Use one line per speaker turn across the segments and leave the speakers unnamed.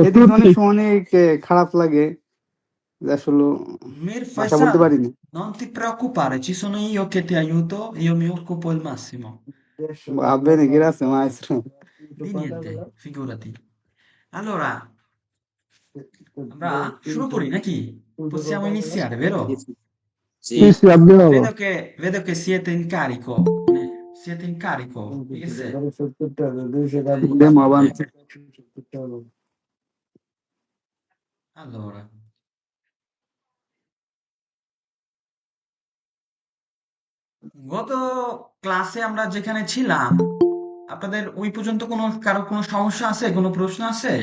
এদিক দিয়ে অনেক সময় অনেক খারাপ লাগে যে আসলে
Mir
ভাষা বলতে
Faisal,
পারি না।
non ti preoccupare, ci sono io che ti aiuto, io mi occupo il massimo.
Va bene, grazie maestro.
Di niente, figurati. Allora, আমরা শুরু করি নাকি? Possiamo iniziare, vero?
Sì, sì.
Sì,
Sì,
sì, abbiamo.
Vedo che siete in carico. Siete in carico. Che se?
Andiamo avanti.
Allora, গত ক্লাসে আমরা যেখানে ছিলাম, আপনাদের ওই পর্যন্ত কারো কোনো সমস্যা আছে? কোনো প্রশ্ন আছে?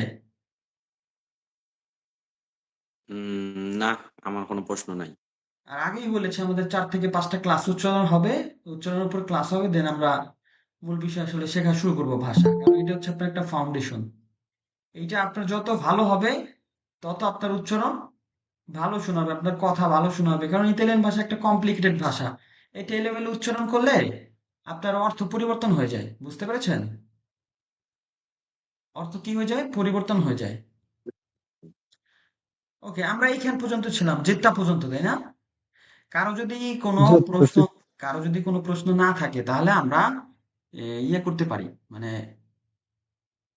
না, আমার কোনো প্রশ্ন নাই।
আর আগেই বলেছি আমাদের 4 থেকে 5টা ক্লাস উচ্চারণ হবে। উচ্চারণের উপর ক্লাস হবে, দেন আমরা মূল বিষয় আসলে শেখা শুরু করব ভাষা। কারণ এটা হচ্ছে আপনার একটা ফাউন্ডেশন। এইটা আপনার যত ভালো হবে, তত আপনার উচ্চারণ ভালো শোনাবে, আপনার কথা ভালো শোনাবে। কারণ ইতালিয়ান ভাষা একটা কমপ্লিকেটেড ভাষা। এটা এই লেভেলে উচ্চারণ করলে আপনার অর্থ পরিবর্তন হয়ে যায়। বুঝতে পেরেছেন? অর্থ কি হয়ে যায়? পরিবর্তন হয়ে যায়। ওকে, আমরা এইখান পর্যন্ত ছিলাম, জেটটা পর্যন্ত, তাই না? কারো যদি কোনো
Esatto,
প্রশ্ন
sì.
কারো যদি কোনো প্রশ্ন না থাকে তাহলে আমরা ইয়ে করতে পারি, মানে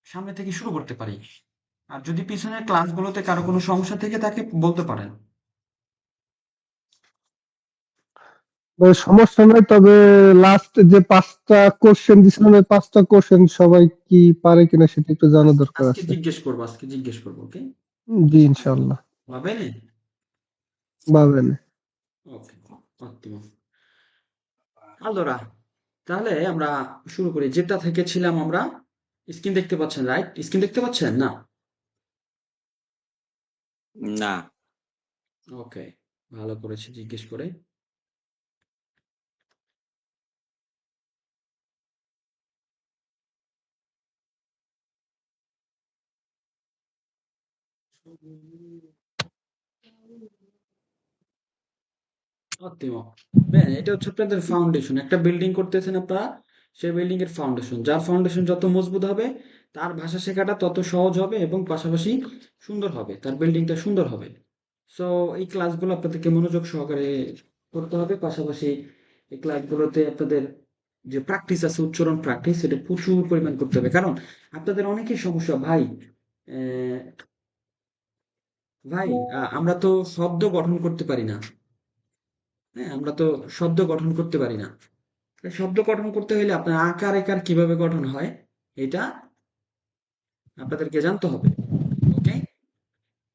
সামনে থেকে শুরু করতে পারি। আর যদি পিছনের ক্লাসগুলোতে কারো কোনো সমস্যা থেকে থাকে বলতে পারেন।
সমস্যা নাই, তবে লাস্ট যে 5টা কোশ্চেন দিছিলাম, ওই 5টা কোশ্চেন সবাই কি পারে কিনা সেটা একটু জানা দরকার আছে।
আজকে জিজ্ঞেস করবো, ওকে?
জি, ইনশাল্লাহ।
Va bene?
va bene.
ওকে, ottimo. Allora, তাহলে আমরা শুরু করি। যেটা থেকে ছিলাম আমরা, স্ক্রিন দেখতে পাচ্ছেন, রাইট? স্ক্রিন দেখতে পাচ্ছেন না?
না।
ওকে, ভালো করেছে জিজ্ঞেস করে। Ottimo. Bene, এটা হচ্ছে আপনাদের ফাউন্ডেশন। একটা বিল্ডিং করতেছেন আপনারা, সেই বিল্ডিং এর ফাউন্ডেশন। যার ফাউন্ডেশন যত মজবুত হবে, তার ভাষা শেখাটা তত সহজ হবে এবং পাশাপাশি সুন্দর হবে। তার বিল্ডিংটা সুন্দর হবে। সো এই ক্লাসগুলো আপনাদেরকে মনোযোগ সহকারে করতে হবে। পাশাপাশি এই ক্লাসগুলোতে আপনাদের যে প্র্যাকটিস আছে, উচ্চারণ প্র্যাকটিস, সেটা প্রচুর পরিমাণ করতে হবে। কারণ আপনাদের অনেকেই সমস্যা, ভাই। আহ, ভাই, আমরা তো শব্দ গঠন করতে পারি না। হ্যাঁ, আমরা তো শব্দ গঠন করতে পারি না। শব্দ গঠন করতে হলে আপনার আকার একার কিভাবে গঠন হয়, এটা আপনাদেরকে জানতে হবে। ওকে,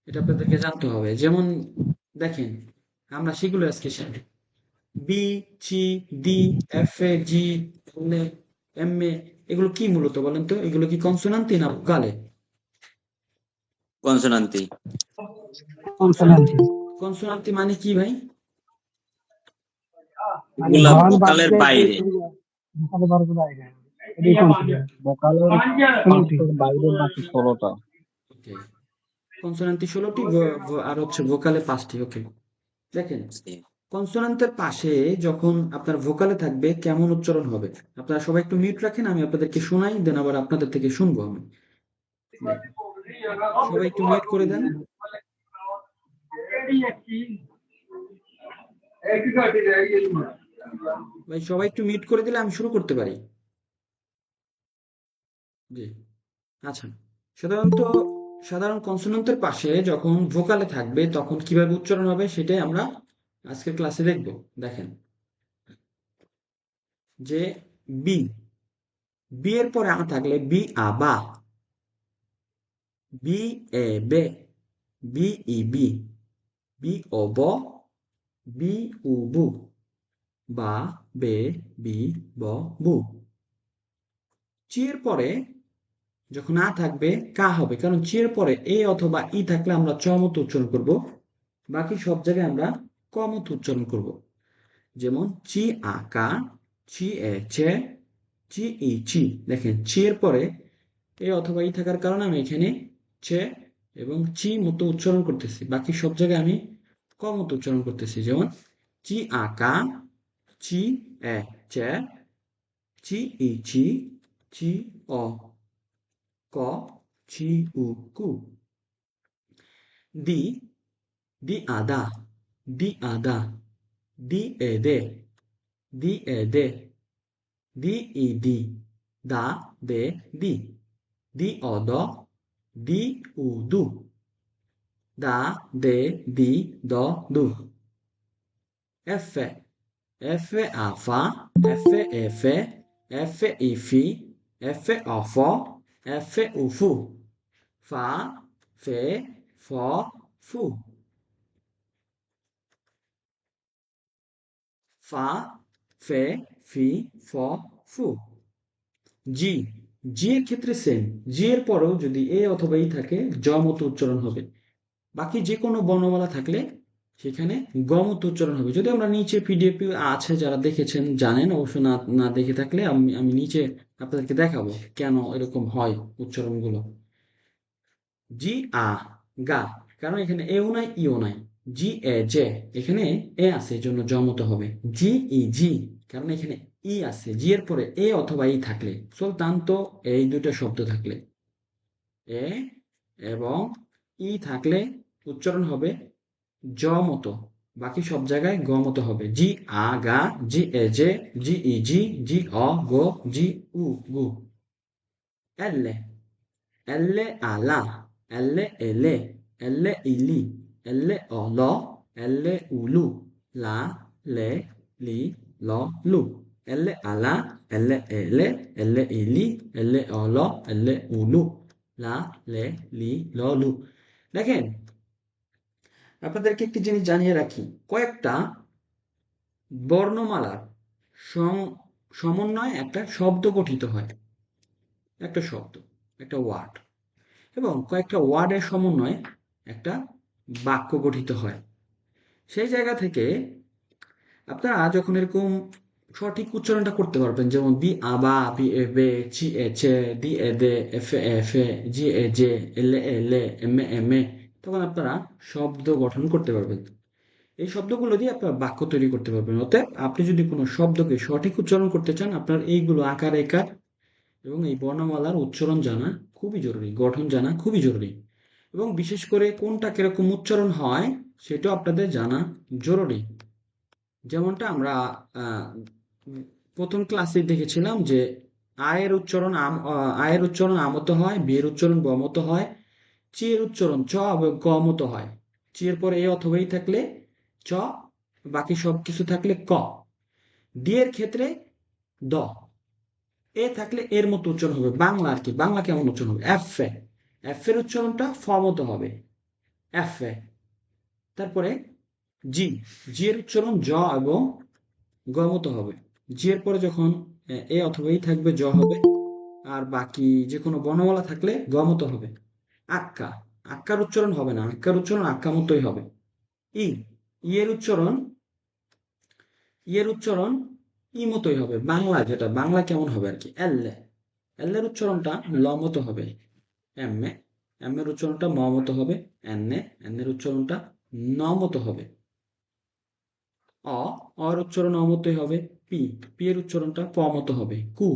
এটা আপনাদেরকে জানতে হবে। যেমন দেখেন, আমরা সেগুলো আজকে শিখি। বি, চি, ডি, এফ এ, জি, এল এ, এম এ, এগুলো কি মূলত বলেন তো? এগুলো কি কনসোনান্টি না ভোকালে?
কনসোনান্তি।
কনসোনান্টি। কনসোনান্টি মানে কি ভাই?
এগুলা ভোকালের বাইরে।
ওকে, কনসোনান্টি 16টি, আর হচ্ছে ভোকালে 5টি। ওকে, দেখেন,
জি।
কনসোনান্টের পাশে যখন আপনার ভোকালে থাকবে কেমন উচ্চারণ হবে? আপনারা সবাই একটু মিউট রাখেন, আমি আপনাদেরকে শোনাই, দেন আবার আপনাদের থেকে শুনবো আমি। দেখেন, সবাই একটু মিউট করে দেন। ভাই, সবাই একটু মিউট করে দিলে আমি শুরু করতে পারি। জি, আচ্ছা। সাধারণত সাধারণ কনসোনান্টের পাশে যখন ভোকালে থাকবে তখন কিভাবে উচ্চারণ হবে সেটাই আমরা আজকের ক্লাসে দেখব। দেখেন, যে বি, বি এর পরে আ থাকলে বি আ বা, বি এ বে, বি ই বি, বি ও ব, বি উ বু, বা বে বি ব বু। চি এর পরে যখন আ থাকবে কা হবে, কারণ চি এর পরে এ অথবা ই থাকলে আমরা চ মতো উচ্চারণ করব, বাকি সব জায়গায় আমরা ক মতো উচ্চারণ করব। যেমন চি আ কা, চি এ চে, চি ই চি। দেখেন, চি এর পরে এ অথবা ই থাকার কারণে আমি এখানে চে এবং চি মতো উচ্চারণ করতেছি, বাকি সব জায়গায় আমি ক মতো উচ্চারণ করতেছি। যেমন চি আ কা, চি এ চে, চি ই চি, চি অ ক, চিউকু। দি di ada, di ada, di ede, di ede, di idi, da de di odo, di udu, da de di do du. F, F afa, F efe, F ifi, F ofo, F ufu, fa, fe, fo, fu. ফা ফে ফি ফ ফু। জি, জি এর ক্ষেত্রে same, জি এর পরেও যদি এ অথবা ই থাকে জ মতো উচ্চারণ হবে। বাকি যে কোনো বর্ণমালা থাকলে সেখানে গ মতো উচ্চারণ হবে। যদি আমরা নিচে পিডিএফ আছে, যারা দেখেছেন জানেন, অবশ্য না না দেখে থাকলে আমি নিচে আপনাদেরকে দেখাবো কেন এরকম হয় উচ্চারণগুলো। জি আ গা, কারণ এখানে এও নাই ইও নাই। জি এ জে, এখানে এ আছে এই জন্য জ মতো হবে। জি ই জি, কারণ এখানে ই আছে, জি এর পরে এ অথবা ই থাকলে, সুলতান্ত এই দুটো শব্দ থাকলে, এ এবং ই থাকলে উচ্চারণ হবে জ মতো, বাকি সব জায়গায় গ মতো হবে। জি আ গা, জি এ জে, জি ই জি, জি অ গো, জি উ গু। এলে Elle ala, elle ele, elle ili, elle olo, elle ulu, la, le, li, lo, lu. Elle ala, elle ele, elle ili, elle olo, elle ulu, la, le, li, lo, lu। দেখেন, আপনাদেরকে একটি জিনিস জানিয়ে রাখি, কয়েকটা বর্ণমালার সমন্বয়ে একটা শব্দ গঠিত হয়, একটা শব্দ, একটা ওয়ার্ড, এবং কয়েকটা ওয়ার্ডের সমন্বয়ে একটা বাক্য গঠিত হয়। সেই জায়গা থেকে আপনারা যখন এরকম সঠিক উচ্চারণটা করতে পারবেন, যেমন বি আবা, বি এ বে, চি এ চে, দি এ দে, এফ এ এফ এ, জি এ জে, এল এ এল এ, এম এ এম এ, তখন আপনারা শব্দ গঠন করতে পারবেন। এই শব্দগুলো দিয়ে আপনারা বাক্য তৈরি করতে পারবেন। অতএব আপনি যদি কোনো শব্দকে সঠিক উচ্চারণ করতে চান, আপনার এইগুলো আকার একার এবং এই বর্ণমালার উচ্চারণ জানা খুবই জরুরি, গঠন জানা খুবই জরুরি, এবং বিশেষ করে কোনটা কিরকম উচ্চারণ হয় সেটাও আপনাদের জানা জরুরি। যেমনটা আমরা প্রথম ক্লাসে দেখেছিলাম যে আয়ের উচ্চারণ আয়ের উচ্চারণ আমতো হয়, বিয়ের উচ্চারণ বমতো হয়, চি এর উচ্চারণ চ এবং ক মতো হয়। চি এর পরে এ অথবা ই থাকলে চ, বাকি সব কিছু থাকলে ক। ডি এর ক্ষেত্রে দ, এ থাকলে এর মতো উচ্চারণ হবে, বাংলা আর কি, বাংলা কেমন উচ্চারণ হবে, এফ এ, এফ এর উচ্চারণটা ফ মতো হবে, এফ এ। তারপরে জি, জি এর উচ্চারণ জ এবং গ মতো হবে। জি এর পরে যখন এ অথবা ই থাকবে জ হবে, আর বাকি যে কোনো বর্ণমালা থাকলে গ মতো হবে। আক্কা, আক্কার উচ্চারণ হবে না, আক্কার উচ্চারণ আক্কা মতোই হবে। ই, ই এর উচ্চারণ, ই এর উচ্চারণ ই মতোই হবে, বাংলা যেটা, বাংলা কেমন হবে আর কি। এল্লে, এল্লের উচ্চারণটা ল মতো হবে। এম এ, এম এর উচ্চারণটা ম মতো হবে। এন এর উচ্চারণটা ন মতো হবে। অ, অর উচ্চারণ অ মতোই হবে। পি, পি এর উচ্চারণটা প মতো হবে। কু,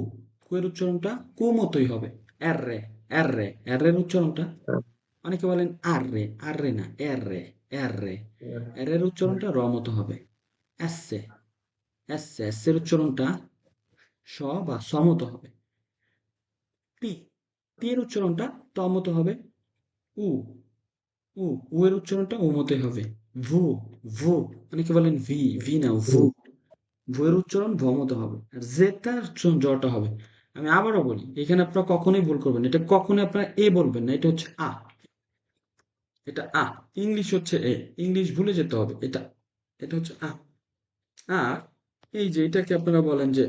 কু এর উচ্চারণটা কু মতোই হবে। এর রে, এর রে, এর এর উচ্চারণটা, অনেকে বলেন আর রে, আর রে না, এর রে, এর রে, এর এর উচ্চারণটা র মতো হবে। এসে, এসে, এস এর উচ্চারণটা স বা স মতো হবে। টি, টি এর উচ্চারণটা ত মতো হবে। উ, উ, উ এর উচ্চারণটা উ মতোই হবে। ভু, ভু, অনেকে বলেন ভি, ভি না ভু, ভু এর উচ্চারণ ভ মতো হবে। আর জেটার জটা হবে। আমি আবারও বলি, এখানে আপনারা কখনোই ভুল করবেন না, এটা কখনোই আপনারা এ বলবেন না, এটা হচ্ছে আ, এটা আ, ইংলিশ হচ্ছে এ, ইংলিশ ভুলে যেতে হবে, এটা, এটা হচ্ছে আ। আর এই যে এটাকে আপনারা বলেন যে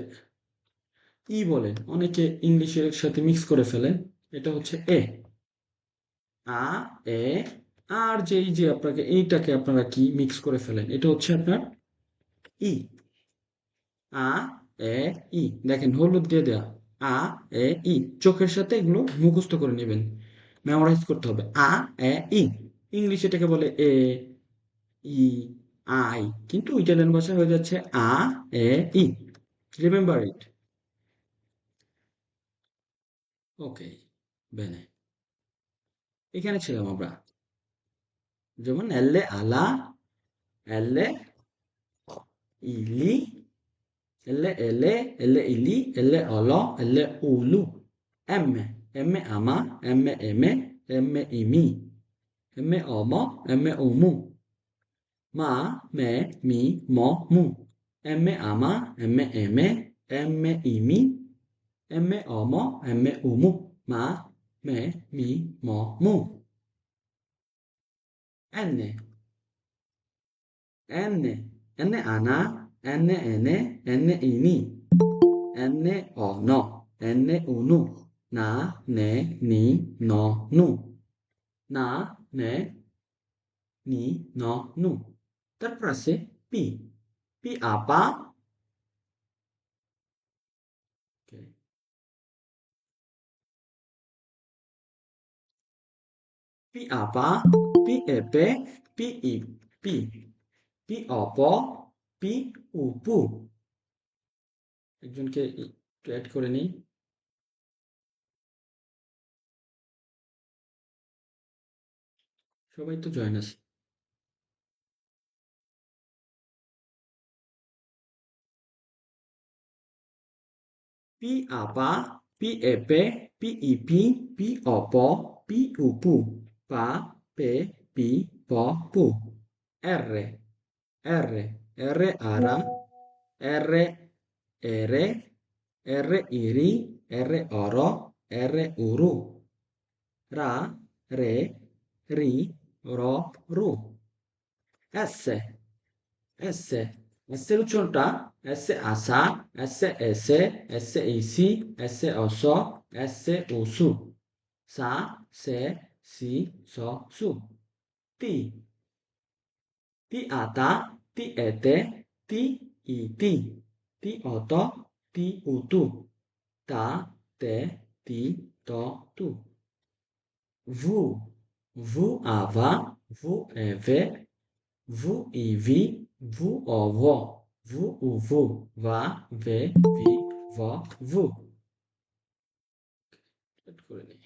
ই বলেন, অনেকে ইংলিশের সাথে মিক্স করে ফেলেন, এটা হচ্ছে এ, আ, এ, আর যে এই যে আপনাকে এইটাকে আপনারা কি মিক্স করে ফেলেন, এটা হচ্ছে আপনার ই। আ, এ, ই, দেখেন হলুদ দিয়ে দেয়া, আ, এ, ই, চোখের সাথে এগুলো মুখস্থ করে নেবেন, মেমোরাইজ করতে হবে। আ, এ, ই, ইংলিশ এটাকে বলে এ, ই, আই, কিন্তু ইটালিয়ান ভাষায় হয়ে যাচ্ছে আ, এ, ই। Remember it. ওকে, বেনে। এখানে ছিলাম আমরা। যেমন এলে আলা, এলে ইলি, এলে ইলি, এলে অল, এলে উলু। এmme, এmme ama, এmme এমে, এmme ইমি, এmme অম, এmme উমু। মা, মে, মি, ম, মু। এmme ama, এmme এমে, এmme ইমি, এmme অম, এmme উমু। মা, মে, মি, ম, মু। Enne, enne, enne ana, enne ene, enne ini, enne ono, enne unu, na, ne, ni, no, nu, na, ne, ni, no, nu. তারপর আছে পি, পি আপা, okay, পি আপা, পি এপে, পি ই, পি, পি অপ, পি উপু। একজনকে একটু অ্যাড করে নিই। সবাই তো জয়েন আছে। পি আপা, পি এপে, পি ইপি, পি অপ, পি উপু, পা, পে, পি, প, পু। R, R, R ara, R ere, R iri, R oro, R uru. Ra, re, ri, ro, ru। S, S, S এর উচ্চারণটা S এ আসা, S এ এসে, S এ ইসি, S এ অস, S এ ওসু। সা, সে, সি, স, সু। তি, তি আতা, তি এতে, তি ইতি, তি অত, তি উতু। তা, তে, তি, ত, তু। Vu, vu ava, vu eve, vu ivi, vu ovo, vu uvu, va, ve, vi, ভ, vu। Add করে নিই।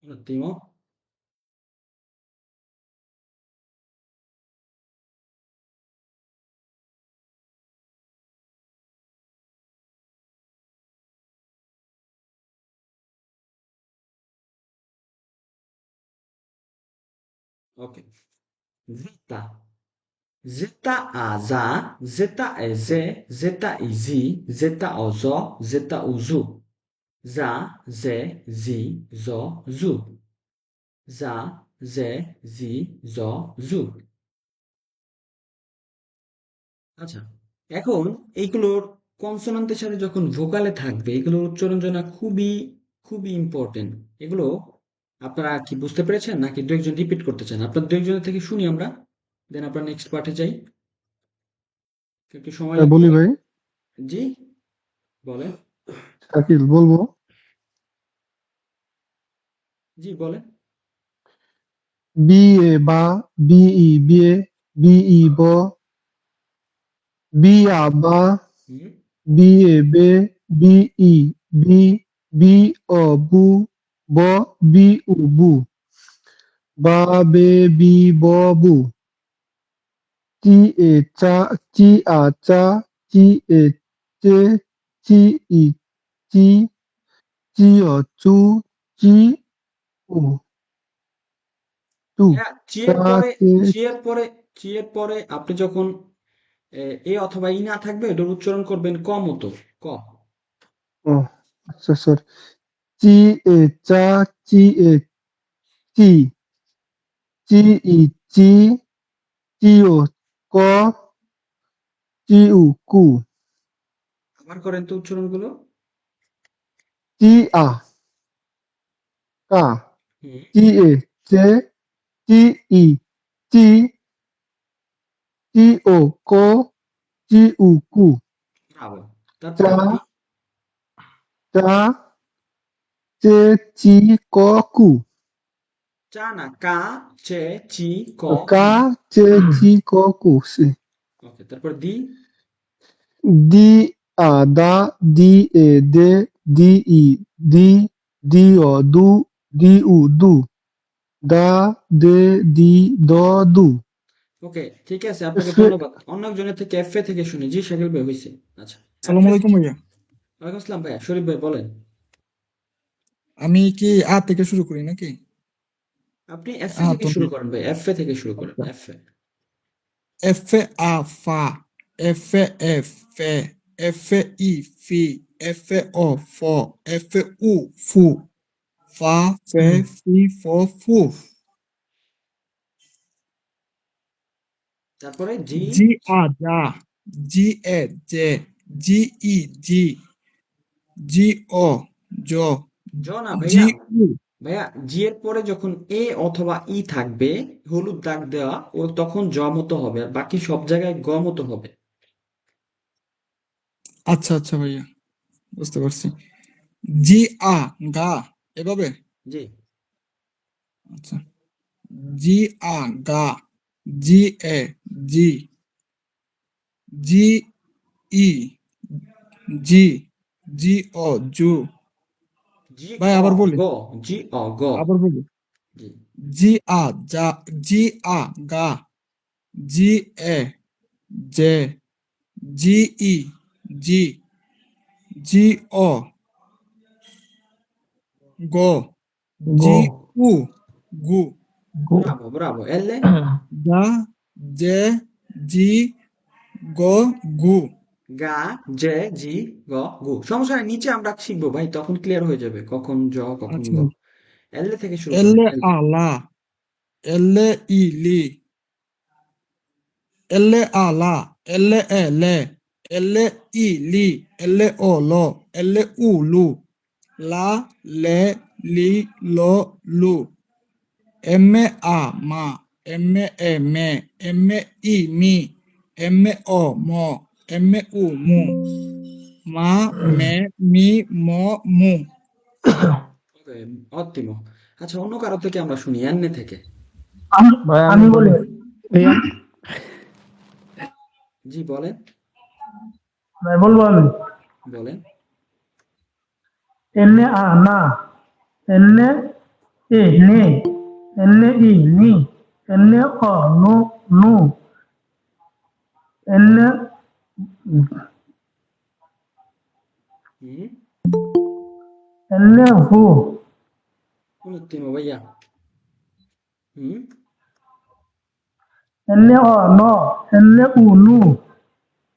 Un attimo. Ok. Zeta. Zeta aza, zeta eze, zeta izi, zeta ozo, zeta uzu. Za, ze, zi, zo, zu। যা, J, জি, জ, জু। আচ্ছা, এখন এইগুলোর কনসোনান্টের সাথে যখন ভোকালে থাকবে এগুলোর উচ্চারণ জানা খুবই খুবই ইম্পর্টেন্ট। এগুলো আপনারা কি বুঝতে পেরেছেন নাকি দু একজন রিপিট করতে চান? আপনার দু একজনের থেকে শুনি আমরা, দেন আপনার নেক্সট পার্টে যাই। একটু সময় লাগবে।
বলি ভাই,
জি বলেন।
শাকিল বলবো।
জি বলেন।
বিএ বা বিই বিএ, বিই ব, বিআ বা,
হুম,
বিএ বে, বিই বি, বিঅ বু, ব বিউ বু, বা বে বি ব বু, চিএ চা, চিআ চা, চিএ চে, চিই চি, চিঅ চু, চি উ টু,
হ্যাঁ,
চা চে।
চি এর পরে আপনি যখন এ অথবা ই না থাকবে এটার উচ্চারণ করবেন ক মতো, ক।
ও আচ্ছা স্যার। চিএ চা, চিএ চি, চিই চি, চিও ক, চিউ কু,
আবার করেন তো উচ্চারণগুলো।
চিআ কা,
হুম,
চিএ চে, চিই চি, চিও ক, চিউ কু,
ব্রাভো। তারপরে
চা
কি?
চা, চে চি ক কু,
চা না, কা, চে, চি, ক,
কা, চে, চি, ক, কু, সি।
ওকে, তারপর দি,
দি, আ, দা, দি, এ, দে, দি, ই, দি, দি, অ, দু, দি, উ, দু, দা, দে, দি, দ, দু।
ওকে, ঠিক আছে, আপনাকে
সে
ধন্যবাদ। অন্য একজনের থেকে এফ এ থেকে শুনি। জি শাকিল ভাই, হয়েছে। আচ্ছা, এফ
সালাম
এ
আলাইকুম
থেকে।
ভাইয়া।
ওয়ালাইকুম আসসালাম ভাইয়া, শরীফ ভাই বলেন।
আমি কি আ থেকে শুরু করি নাকি?
আপনি এফ এ থেকে
তো
শুরু করেন ভাই, এফ এ থেকে শুরু করেন,
আচ্ছা।
এফ এ।
এফ এ আ ফা, এফ এ এফ ফে, এফ এ ই ফি, এফ এ অ ফ, এফ এ উ ফু, ফা ফে ফি ফ ফু।
তারপরে জি,
জি আ যা, জি এ জে, জি ই জি, জি অ জ,
জ না
জি
ভাইয়া।
উ।
ভাইয়া, জি এর পরে যখন এ অথবা ই থাকবে, হলুদ দাগ দেওয়া, ও তখন জ মতো হবে, আর বাকি সব জায়গায় গ মতো হবে।
আচ্ছা আচ্ছা ভাইয়া, বুঝতে পারছি। জি আ গা, এভাবে।
জি,
আচ্ছা, জি আ গা, জি এ জি, জি ই জি, জি অ জু।
জি
ভাই
অ
আবার বলি,
গ, জি অ গ।
আবার বলি।
জি,
জি আ যা, জি আ গা, জি এ জে, জি ই জি, জি অ গ, জি উ গু,
ব্রাভো ব্রাভো। এলে,
গা জে জি গ গু।
গা, জে, জি, গ, গু। সমস্যা নাই, নিচে আমরা শিখবো ভাই, তখন ক্লিয়ার হয়ে যাবে কখন জ কখন
আচ্ছা,
গ। এলে থেকে শুরু করেন,
এলে
এল।
আলা, এলে ইলি, এলে আলা, এলে এলে, এলে ইলি, এলে অলো, এলে উলু, লা লে লি লো লু, এমে আ মা, এমে এ মে, এমে ই মি, এমে অ ম, এমে উ মু, মা মে মি ম মু।
ওকে, অত্তিমো। আচ্ছা, অন্য কারো থেকে আমরা শুনি, এন্নে থেকে।
আমি বলি
ভাইয়া
জি বলেন,
ভাই বলবো আমি
বলেন।
এনে আ না এনে এ নে এনে ই নি এনে অ নু নু এনে
হুম,
এনে ভু
অন্যতম ভাইয়া। হুম,
এনে অ ন এনে উ নু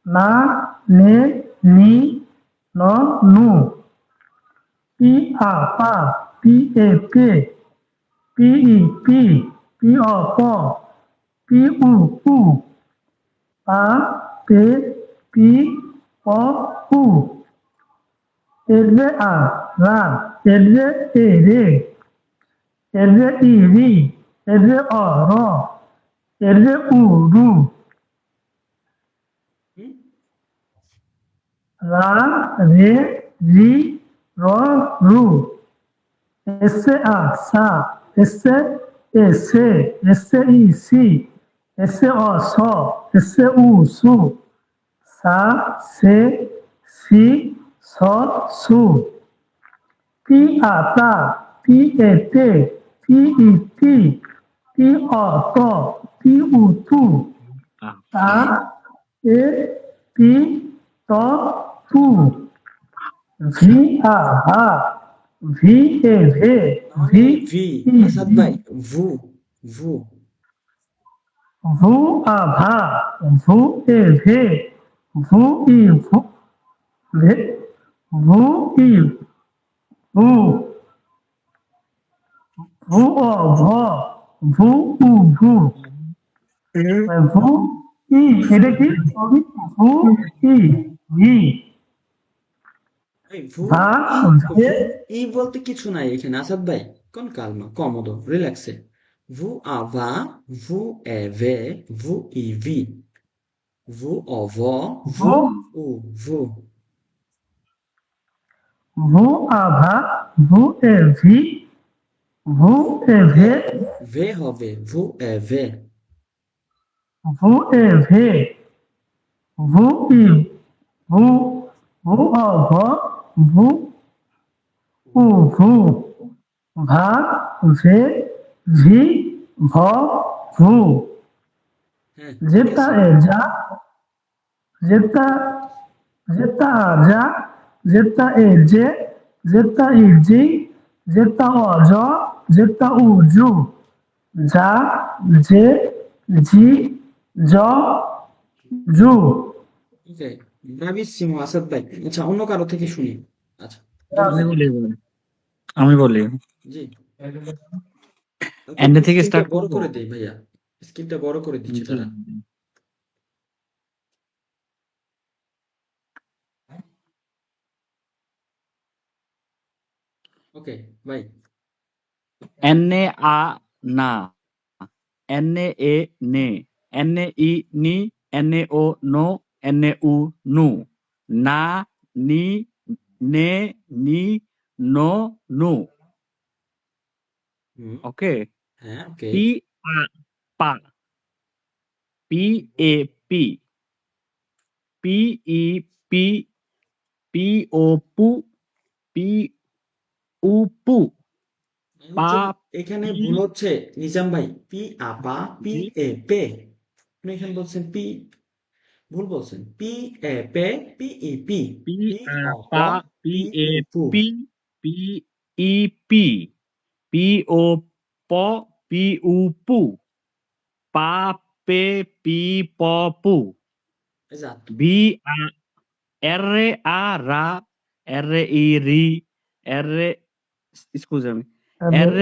না নে নি ন নু পি আ পা পি এ পে পি ই পি পি অ প পি উ পু পা পে পি অ পু এলে আ রা এলে এ রে এলে ই রি এলে অ র এলে উ রু
হুম,
রা রে রি র রু এসে আ সা এসে এ সে এসে ই সি এসে অ স এসে উ সু সা সে সি স সু পি আ তা পি এ তে পি ই তি পি অ ত পি উ তু তা এ পি ত তু ভি আ ভা ভি এ ভে
মানে
ভি
ভি।
ই
আসাদ
ভি
ভাই, ভু, ভু।
ভু আ ভা ভু এ ভে ভু ই ভু ভে ভু ই ভু ভু অ ভ ভু উ ভু ভু ই এটা কি ভু ই ভি
এই ভু
ভা
ই,
ভে
ভু ই বলতে কিছু নাই এখানে আসাদ ভাই। কোন কালমা, কমোদো, রিল্যাক্সে। ভু আভা, ভু এ ভে, ভু ই ভি, ভু অ ভ, ভু
ভু
উ ভু।
ভু আ ভা ভু এ ভি ভু এ ভে
ভে হবে ভু এ ভে
ভু এ ভে ভু ই ভু ভু অ ভ ভু উ ভু ভা ভে ভি ভ ভু
হ্যাঁ
জেতা এ যা জেতা জেতা আ যা জেতা এ জে জেতা ই জি জেতা অ জ জেতা উ জু যা জে জি জ জু
ওকে ব্রাভিসিমো আসাদ ভাই আচ্ছা অন্য কারো থেকে শুনি আচ্ছা
আমি
ধন্যবাদ
বলি আমি বলি
জি
এন্ড
ওকে
থেকে
স্ক্রিনটা
স্টার্ট
বড়
করবো।
করে দেই ভাইয়া স্ক্রিনটা বড় করে দিচ্ছে
জি
তারা ওকে ভাই
এনে আ না, এনে এ নে, এনে ই নি, এনে ও নো, এনে উ নু, না নি নে নি নো নু।
হুম
ওকে,
হ্যাঁ ওকে
পি আ পা, পি এ পি, পি ই পি, পি ও পু, পি উ পু, পা
এখানে
পি
ভুল হচ্ছে নিজাম ভাই পি আপা পি
জি
এ পে আপনি এখানে বলছেন পি ভুল বলছেন পি এ পে পি ই পি
পি
পি
আ
অ প
পা পি
পি
এ
উ পু
পি পি ই পি পি ও প পি উ পু পা পে পি প পু
esatto
be a R A ra R I ri R scusami R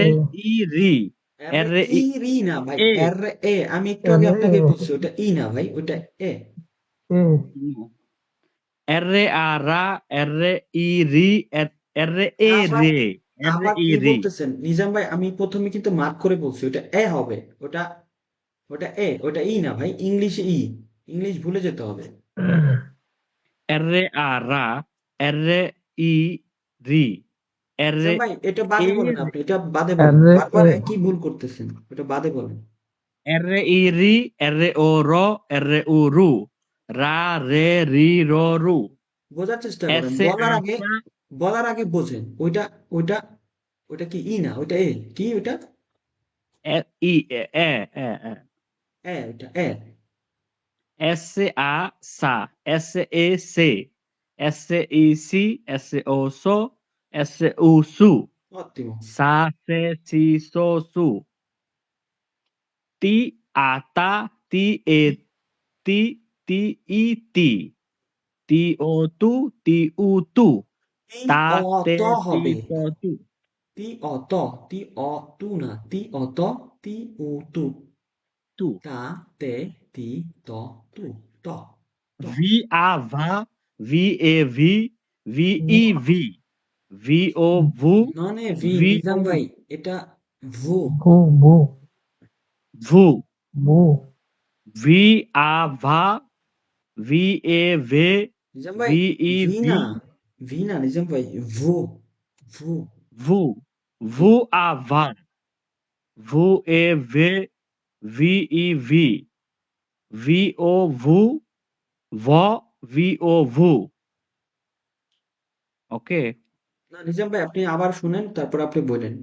I ri
R
R
E
I
রি না ভাই
E
R এ আমি একটু
এ
আগে
এ
আপনাকে বলছি ওটা ই না ভাই ওটা এ
এ
R A ra R I ri R E
আবার
re R
আবার
I
কি
ri
বলতেছেন নিজাম ভাই আমি প্রথমে কিন্তু মার্ক করে বলছি ওটা এ হবে ওটা ওটা এ ওটা ই না ভাই ইংলিশে ই ইংলিশ ভুলে যেতে হবে
R A ra R I ri R
Nizam ভাই এটা
E
বাদে বলেন
ri
আপনি এটা বাদে বলেন
এ
বারবার
এ
একই ভুল করতেছেন ওটা বাদে বলেন
R I ri R O ro R U ru ra re ri ro ru
বোঝার চেষ্টা করেন
S A pa
বলার আগে বোঝেন ওইটা ওইটা ওটা কি ই না ওইটা এ কি ওইটা
I E
ওইটা এ
S A sa S E se S I si S O so S U su
ottimo
sa se si so su T A ta T E ti T I ti T O tu T U tu
T O
ta te
ত
ti
হবে
to tu
টি অ ত টি অ তু না টি অ ত টি উ তু
tu
তা তে তি ত তু ত ত
V A va V E vi V I vi V O vu
ননে ভি
V O
নিজাম ভাই এটা ভু
ভু ভু
vu
ভু
V A va V E ve
Nizam
V
ভাই
I
ভি
vi
না ভি না নিজাম ভাই ভু ভু
vu
G
vu A va vu E ve V I vi V O vu vo V O vu okay
না নিজাম ভাই আপনি আবার শুনেন তারপর আপনি বলেন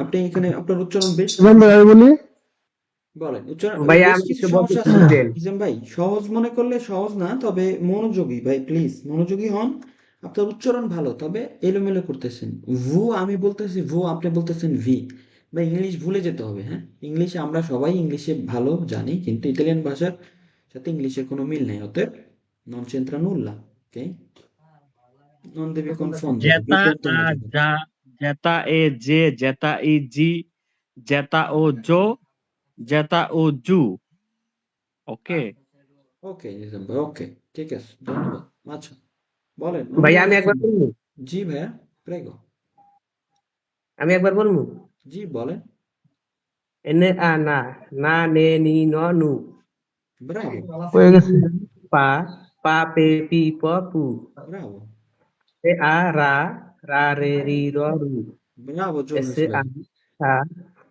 আপনি এখানে আপনার উচ্চারণ বেশ
এবার ভাই আমি বলি
বলেন উচ্চারণ
ভাইয়া
বেশ
আমি
কিছু
একটু বলতে
সমস্যা আছে
শুনতেন।
নিজাম ভাই সহজ মনে করলে সহজ না তবে মনোযোগী ভাই প্লিজ মনোযোগী হন আপনার উচ্চারণ ভালো তবে এলোমেলো করতেছেন ভু আমি বলতেছি ভু আপনি বলতেছেন ভি ভাই ইংলিশ ভুলে যেতে হবে হ্যাঁ ইংলিশে আমরা সবাই ইংলিশে ভালো জানি কিন্তু ইতালিয়ান ভাষার সাথে ইংলিশের কোনো মিল নেই অতএব নন c'entra nulla ok non devi confondere due
Jeta
porte
A
magiche
ja Jeta E je Jeta I ji Jeta O jo Jeta O ju okay
ওকে নিজাম ভাই ওকে ঠিক আছে ধন্যবাদ আচ্ছা বলেন অন্য
ভাইয়া আমি
আরেকজন
একবার
বলেন
বলবো
জি ভাইয়া প্রেগো
আমি একবার বলবো
জি বলেন
এনে আ না না নে নি ন নু
ব্রাভো
হয়ে
পি
গেছে
পা পা পে পি প পু
ব্রাভো
এ আ রা রা রে রি র রু
ব্রাভো
এস
জোনেস
এ
ভাই
আ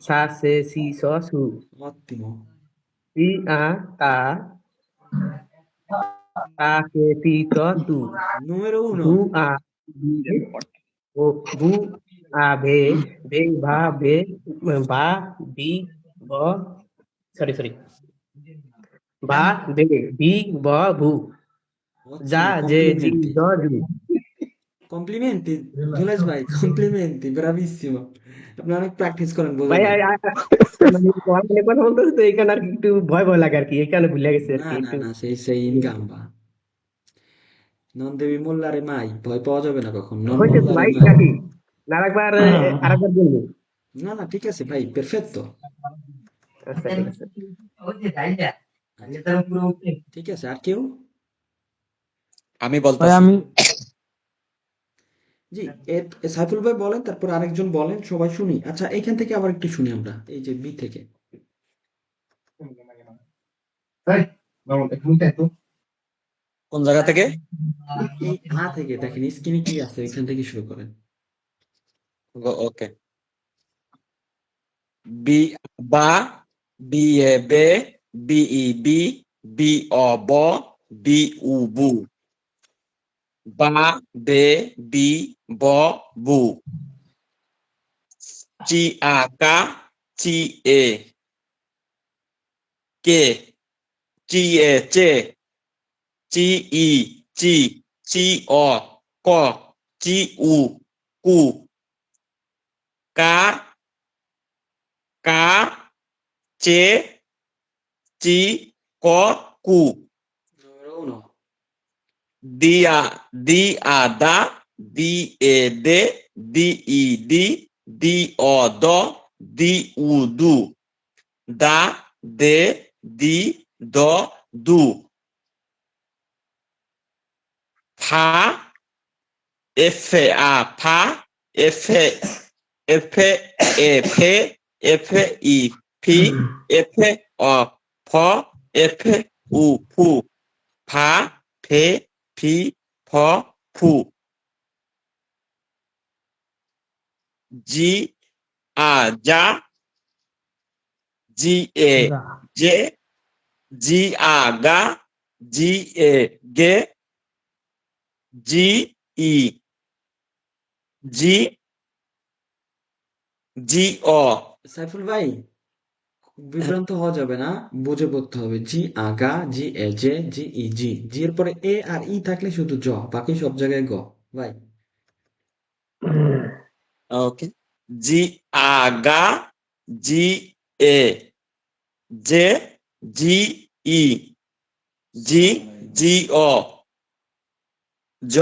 সা Sa, se, si, so, su.
Ottimo.
Si, a, ta. Ta, se, si, so, su.
Numero uno.
Bu, a, bi, o, bu, a, be, ba, bi, bo. Sorry. Ba, bi, bo, bu. Ja,
Ottimo,
je, ji,
complimenti.
jo, ju.
Complimenti, জুলেশ ভাই, কমপ্লিমেন্টি, bravissimo. আপনি অনেক practice করেন বোঝা
ভাই
যায়।
মানে তোমার ফোনে কথা বলতেছে তো এই কারণে আর কি একটু ভয় লাগে আর কি এই কারণে ভুলে গেছে আর
না
কি
না
একটু
না, সেই ইন গাম্বা। নন দেবী মোল্লারে মাই, ভয় পাওয়া যাবে না কখন। নন
হয়েছে তো
মোল্লারে
ভাই
মাই।
নাকি না আরেকবার বলবো
না না, ঠিক আছে ভাই, পেরফেক্টো।
আচ্ছা ঠিক আছে
আচ্ছা, ঠিক আছে, আর কেউ?
আমি
ভাই
বলতেছি।
আমি
জি, সাইফুল ভাই বলেন, তারপর আরেকজন বলেন, সবাই শুনি। আচ্ছা, এখান থেকে আবার একটু শুনি আমরা, এই যে বি থেকে।
কোন জায়গা থেকে?
এই আ থেকে দেখেন, স্ক্রিনে কি আছে, এখান থেকে শুরু করেন।
ওকে। বি বা, বি এ বে, বি ই বি, বি অ ব, বি উ বু। বা, বে, বি, ব, বু। চি আ কা, চি এ কে, চি এ চে, চি ই চি, চি অ ক, চি উ কু। কা, কা, চে, চি, ক, কু।
Numero uno.
Di a da, di e de, di i di, di o do, di u du. Da, de, di, do, du. Fa, f a fa, f e fe, f i fi, f o fo, f u fu. Fa, fe, fi, fo, fu. জি আ যা, জি এ যে, জি আ গা, জি এ গে, জি ই জি, জি অ।
সাইফুল ভাই, বিভ্রান্ত হওয়া যাবে না, বুঝে পড়তে হবে। জি আগা, জি এ জে, জি ই জি। জি এর পরে এ আর ই থাকলে শুধু জ, বাকি সব জায়গায় গ। ভাই,
ওকে। জি আ গা, জি এ যে, জি ই জি, জি অ জ,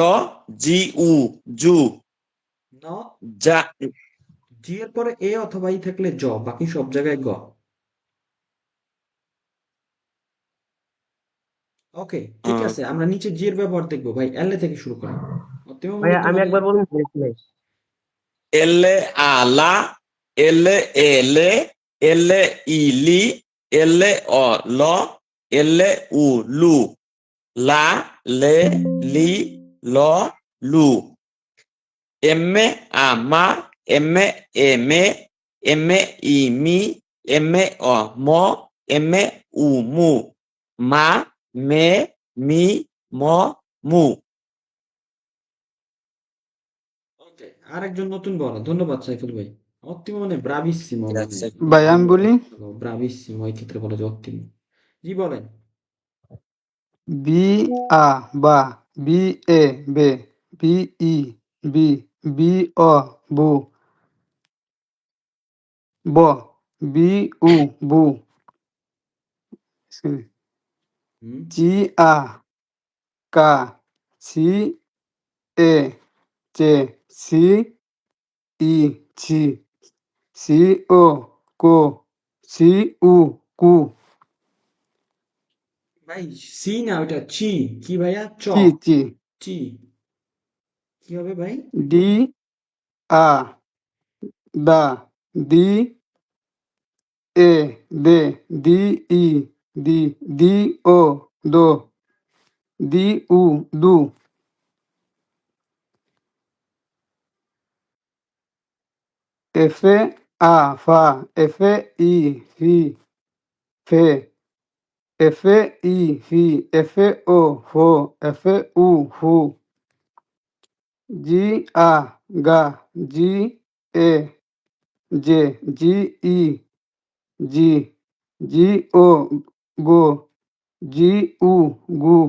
জি উ জু।
ন,
যা
জি এর পরে এ অথবা ই থাকলে জ, বাকি সব জায়গায় গ। ওকে, ঠিক আছে, আমরা নিচে জি এর ব্যবহার দেখবো ভাই। এল থেকে শুরু করেন। অতএব
ভাইয়া
মূলত
আমি
মানে
একবার বলুন শুনে
এলে আলা, এলে এলে, এলে ইলি, এলে অ ল, এলে উ লু। লা, লে, লি, ল, লু। এমে আমা, এমে এমে, এমে ইমি, এমে অ ম, এমে উ মু। মা, মে, মি, ম, মু।
ওকে, আরেকজন নতুন বলো। ধন্যবাদ সাইফুল ভাই। অত্তিম মানে ব্রাভিসিমো, মানে
Grazie.
ভাই আমি বলি
ব্রাভিসিমো, এই ক্ষেত্রে বলা যায় অত্তিম। জি বলেন।
বি আ বা, বি এ বে, বি ই বি, বি অ বু, ব, বি উ বু,
হুম,
চি আ কা, সি এ চে, সি ই ছি, সি ও কো, সি উ কু,
ভাই সি না, ওটা চি। কি ভাইয়া? চ,
চি,
চি। কি হবে ভাই?
ডি আ দা, দি এ দে, দি ই দি, দি ও দো, দি উ দু, এফে আ ফা এফে ই ফি ফে এফে ই ফি এফে ও ফো এফে উ ফু জি আ গা জি এ জে জি ই জি জি ও গো জি উ গু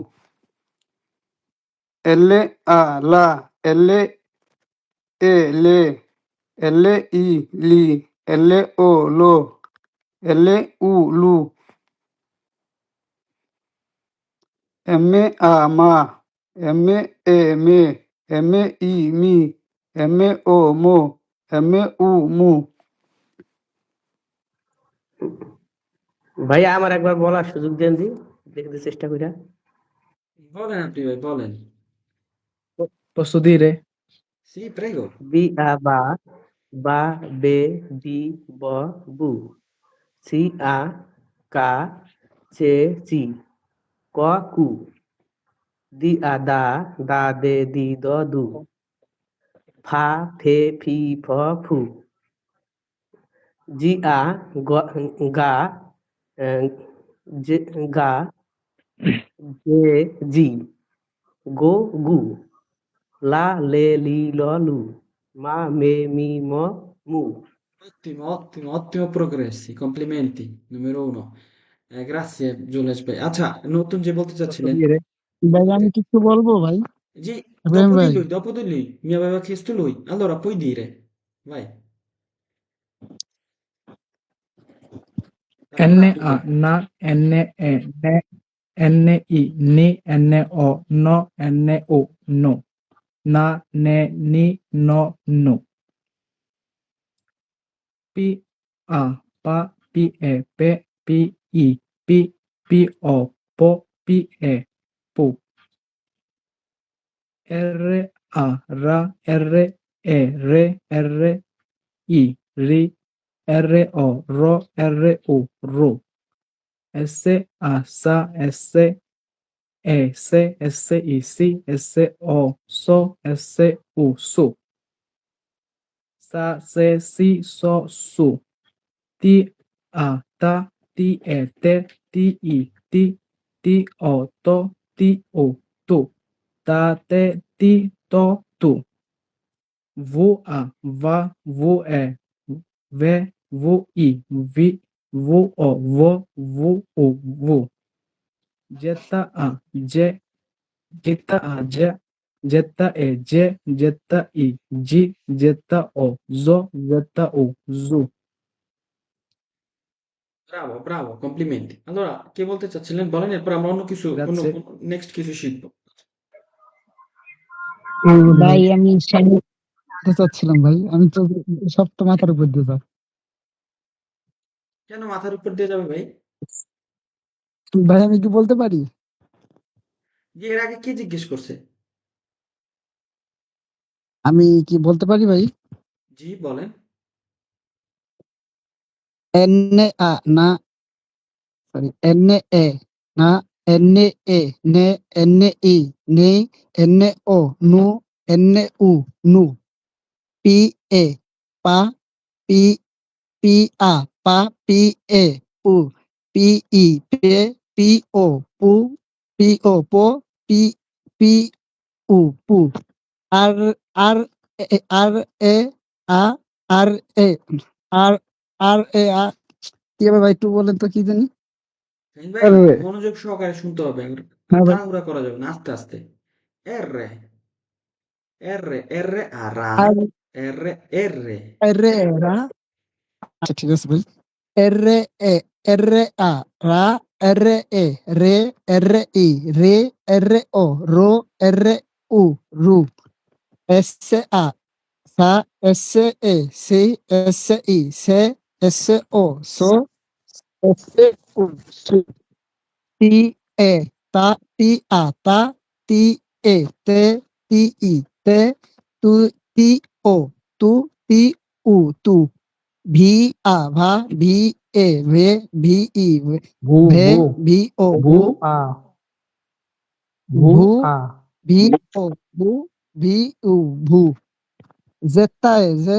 এলে আ লা এলে এ লে এলে ই লি এলে ও লো এলে উ লু এমে আ মা এমে এ মে এমে ই মি এমে ও মো এমে উ মু
ভাইয়া আমার একবার বলার সুযোগ দেন দি, দেখতে চেষ্টা কইরা।
বলেন আপনি ভাই, বলেন।
Posso dire?
সি প্রেগো।
বি আ বা বে বি ব বু, সি আ কা চে চি ক কু, দি আ দা দে দি দ দু, ফা ফে ফি ফ ফু, জি আ গা আহ, জে গা জে জি গো গু, লা লে লি ল লু, মা মে মি ম মু।
Ottimo, ottimo, ottimo progressi, complimenti, numero uno. Grazie Julius ভাই। আচ্ছা, নতুন যে বলতে
Posso
চাচ্ছিলেন।
dire?
ভাই আমি কিছু বলবো ভাই,
Sì,
ইব্রাহিম ভাই।
dopo di lui, mi aveva chiesto lui. Allora puoi dire, vai, তারপর আপনি
N-A,
বলবেন।
na, N-E, ne, N-I, ni, N-O, no, N-O, no, na, ne, ni, no, no. P-A, pa, P-E, pe, P-I, pi, P-O, po, P-E, pu. R-A, ra, R-E, re, R-I, ri, R-O, ro, R-U, ru. S-A, sa, S-I, si, S-O, so, S-U, su. Sa, se, si, so, su. Ti-A, ta, ti-E, te, ti-I, ti, ti-O, to, ti-U, tu. Ta-te, ti, to, tu. V-A, va, V-E, ve, V-I, vi, V-O, vo, V-U, vu. Zeta-A, ge, Zeta-A, ge, Zeta-E, ge, Zeta-I, gi, Zeta-O, zo, Zeta-U, zu.
Bravo, bravo, complimenti. Allora, কে বলতে চাচ্ছিলেন বলেন, এরপর আমরা অন্য কিছু, অন্য
Grazie.
Next কিছু শিখবো।
ভাই আমি সামনে যেতে চাচ্ছিলাম ভাই, আমি তো সব তো মাথার উপর দিয়ে যায়।
কেন মাথার উপর দিয়ে যাবে ভাই?
ভাই আমি কি বলতে পারি?
যে এর আগে কে জিজ্ঞেস করছে?
আমি কি বলতে পারি ভাই?
জি বলেন।
N-A, না সরি, N-A, না, N-A, নে, N-I, নেই, N-O, নু, N-U, নু, P-A, পা, P, P-A, পা, P-A, পু, P-I, পে, P-O, পু, P-O, পো, P, P-U, পু, আর, আর, আর, এ, আ, আর, এ, আর, আর, এ, আ, কি হবে ভাই একটু বলেন তো কি জানি?
ফাহিম ভাই,
আরে
মনোযোগ সহকারে শুনতে হবে,
হ্যাঁ ভাই,
তাড়াহুড়া করা যাবে না, আস্তে আস্তে। R, R a ra,
R,
R, R,
রে, রা, আচ্ছা ঠিক আছে ভাই। R, এ, R, আ, রা, R, এ, রে, R-I, রে, R-O, রো, R-U, রু, S-A, সা, S-A, সি, S-I, সে, S-O, সো, S-U, সু, T-A, তা, T-A, তা, T-A, তে, T-I, তে, তু, T-O, তু, T-U, তু, ভি-আ, ভা, ভি-এ, ভে, ভি-ই,
ভু
ভে,
ভু
ভি-ও,
ভু
ভু,
আ ভু
ভু,
আ
ভি-ও, ভু, ভি-উ, ভু, জেতা-এ, জে,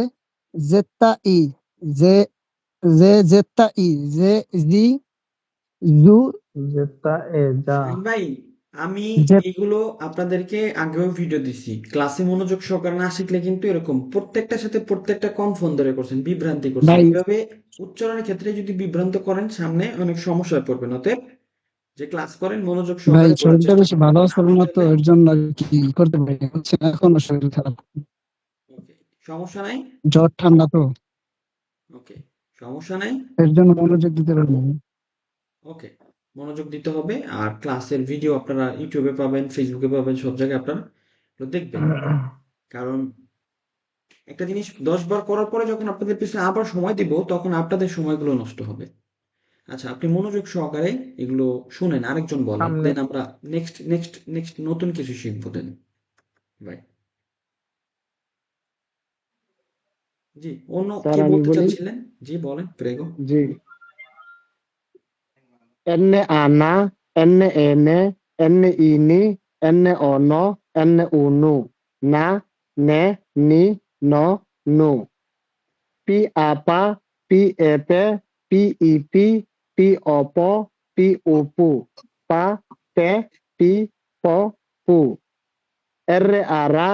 জেতা-ই,
জে জে জেতা ই জে জি জু
জেতা এ যা
শাহিন ভাই, আমি
জে
এগুলো আপনাদেরকে আগেও ভিডিও দিছি। ক্লাসে মনোযোগ সহকারে না শিখলে কিন্তু এরকম প্রত্যেকটার সাথে প্রত্যেকটা কনফোন ধরে করছেন, বিভ্রান্তি করছেন।
ভাই
এইভাবে উচ্চারণের ক্ষেত্রে যদি বিভ্রান্ত করেন সামনে অনেক সমস্যায় পড়বেন। অতএব যে ক্লাস করেন মনোযোগ
ভাই
সহকারে করার
শরীরটা
চেষ্টা
বেশি
করবেন।
ভালো
না
আছে না
বুঝতে
তো
হলে
এর জন্য আর কি করতে পারি না, হচ্ছে না, এখনো শরীর খারাপ,
ওকে, সমস্যা নাই।
জ্বর ঠান্ডা তো,
ওকে, সমস্যা নাই।
এর জন্য মনোযোগ দিতে পারি না।
ওকে, মনোযোগ দিতে হবে। আর ক্লাসের ভিডিও আপনারা ইউটিউবে পাবেন, ফেসবুকে পাবেন, সব জায়গায় আপনারা এগুলো দেখবেন। কারণ একটা জিনিস 10 বার করার পরে যখন আপনাদের পিছনে আবার সময় দিব, তখন আপনাদের সময়গুলো নষ্ট হবে। আচ্ছা, আপনি মনোযোগ সহকারে এগুলো শুনেন, আরেকজন বলে,
সামনে
দেন আমরা নেক্সট নেক্সট নেক্সট নতুন কিছু শিখবো দেন ভাই। জি, অন্য
স্যার
কে
আমি
বলতে
বলি।
চাচ্ছিলেন? জি বলেন, prego.
G, enne ana, enne ene, enne ini, enne ono, enne unu, na, ne, ni, no, nu. Pi apa, pi epe, pi ipi, pi opo, pi upu, pa, pe, pi, po, pu. R ara,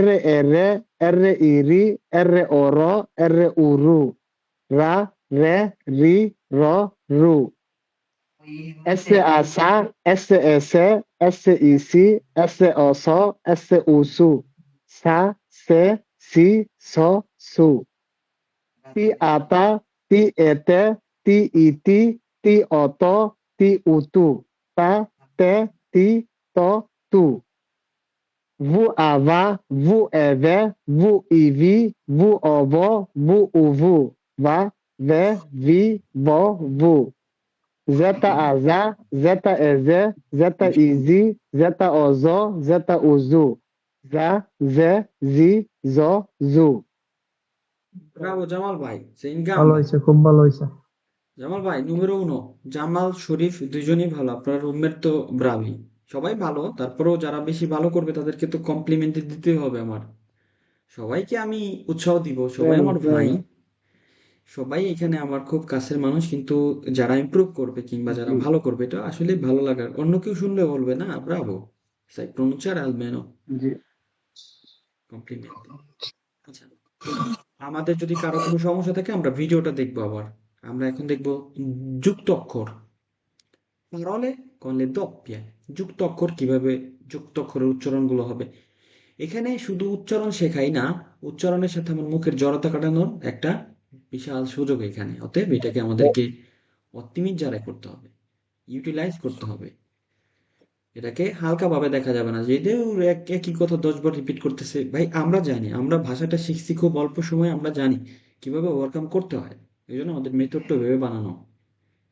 R ere, R iri, R oro, R uru. Ra, re, ri, ro, ru. S asa, S ese, S isi, S oso, S usu. Sa, se, si, so, su. Ti ata, ti ete, ti iti, ti oto, ti utu. Ta, te, ti, to, tu. Vu ava, vu eve, vu ivi, vu ovo, vu uvu. Va, ve, vi, vo, vu. Zeta aza, zeta eze, zeta izi, zeta ozo, zeta uzu. Za, ze, zi, zo, zu.
Bravo Jamal ভাই, সে income.
ভালো হয়েছে, খুব ভালো হয়েছে।
জামাল ভাই নুমেরো উনো। জামাল শরীফ দুইজনই ভালো, আপনার রুমমেট তো ব্রাভি। সবাই ভালো, তারপরেও যারা বেশি ভালো করবে তাদেরকে তো কমপ্লিমেন্ট দিতে হবে আমার। সবাইকে আমি উৎসাহ দিব, সবাই
Same,
আমার ভাই।
same.
সবাই এখানে আমার খুব কাছের মানুষ, কিন্তু যারা ইমপ্রুভ করবে কিংবা যারা
জি,
ভালো করবে এটা আসলে ভালো লাগার। অন্য কেউ শুনলে বলবে না ব্রাভো, sai pronunciare almeno
জি।
কমপ্লিমেন্ট। আচ্ছা, আমাদের যদি কারো কোনো সমস্যা থাকে আমরা ভিডিওটা দেখবো আবার। আমরা এখন দেখবো যুক্ত অক্ষর, parole con le doppie। যুক্ত অক্ষর কিভাবে, যুক্ত অক্ষরের উচ্চারণগুলো হবে। এখানে শুধু উচ্চারণ শেখাই না, উচ্চারণের সাথে আমার মুখের জড়তা কাটানোর একটা বিশাল সুযোগ এখানে। অতএব এটাকে আমাদেরকে অপটিমিজare করতে হবে, ইউটিলাইজ করতে হবে। এটাকে হালকাভাবে দেখা যাবে না যে এদের একই কথা 10 বার রিপিট করতেছে। ভাই আমরা জানি, আমরা ভাষাটা শিখছি খুব অল্প সময়ে, আমরা জানি কিভাবে ওভারকাম করতে হয়। এই জন্য আমাদের মেথডটা ভেবে বানানো,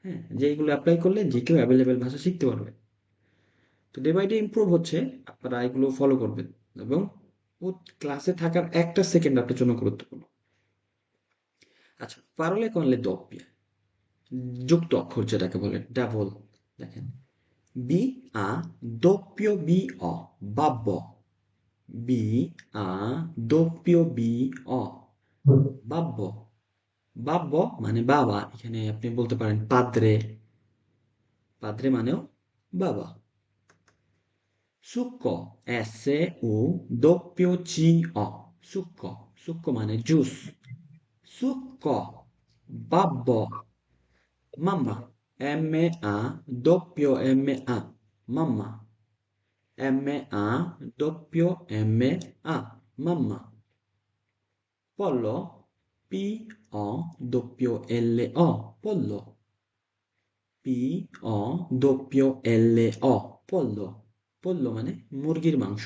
হ্যাঁ, যে এগুলো অ্যাপ্লাই করলে যে কেউ অ্যাভেলেবেল ভাষা শিখতে পারবে। তো ডে বাই ডে ইমপ্রুভ হচ্ছে, আপনারা এগুলো ফলো করবেন। এবং ক্লাসে থাকার একটা সেকেন্ড আপনার জন্য গুরুত্বপূর্ণ। আচ্ছা, পারলে করলে দপ্পিয়া, যুক্ত অক্ষর যেটাকে বলে ডাবল। দেখেন, be a doppio b o, babbo। Be a doppio b o, babbo। বাব্য মানে বাবা, এখানে আপনি বলতে পারেন পাদ্রে, পাদ্রে মানেও বাবা। সুক্কো, S U doppio C O, সুক্কো, সুক্কো মানে juice. সুক্কো, babbo। Mamma, M-A doppio M-A, mamma, M-A-doppio-M-A, mamma. Pollo, P-O-doppio-L-O, pollo, P-O-doppio-L-O, pollo, pollo মানে মুরগির মাংস।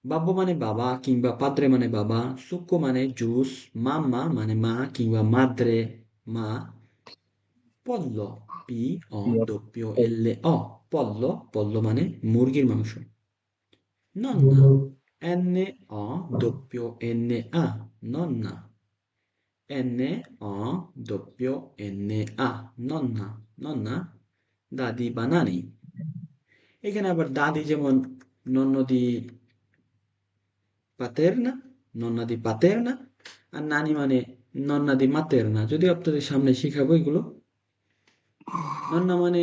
বাব্য মানে বাবা কিংবা পাদ্রে মানে বাবা, সুক্কো মানে জুস, মাম্মা মানে মা কিংবা মাদ্রে মা, pollo, P-O-doppio-L-O, pollo, pollo মানে মুরগির মাংস। Nonna, N-O-N-A, nonna, N-O-N-A, nonna, nonna, দাদি বা নানি। এখানে আবার দাদি যেমন nonno di paterna, nonna di paterna, আর নানি মানে nonna di materna, যদিও আপনাদের সামনে শিখাবো এগুলো। নন্না মানে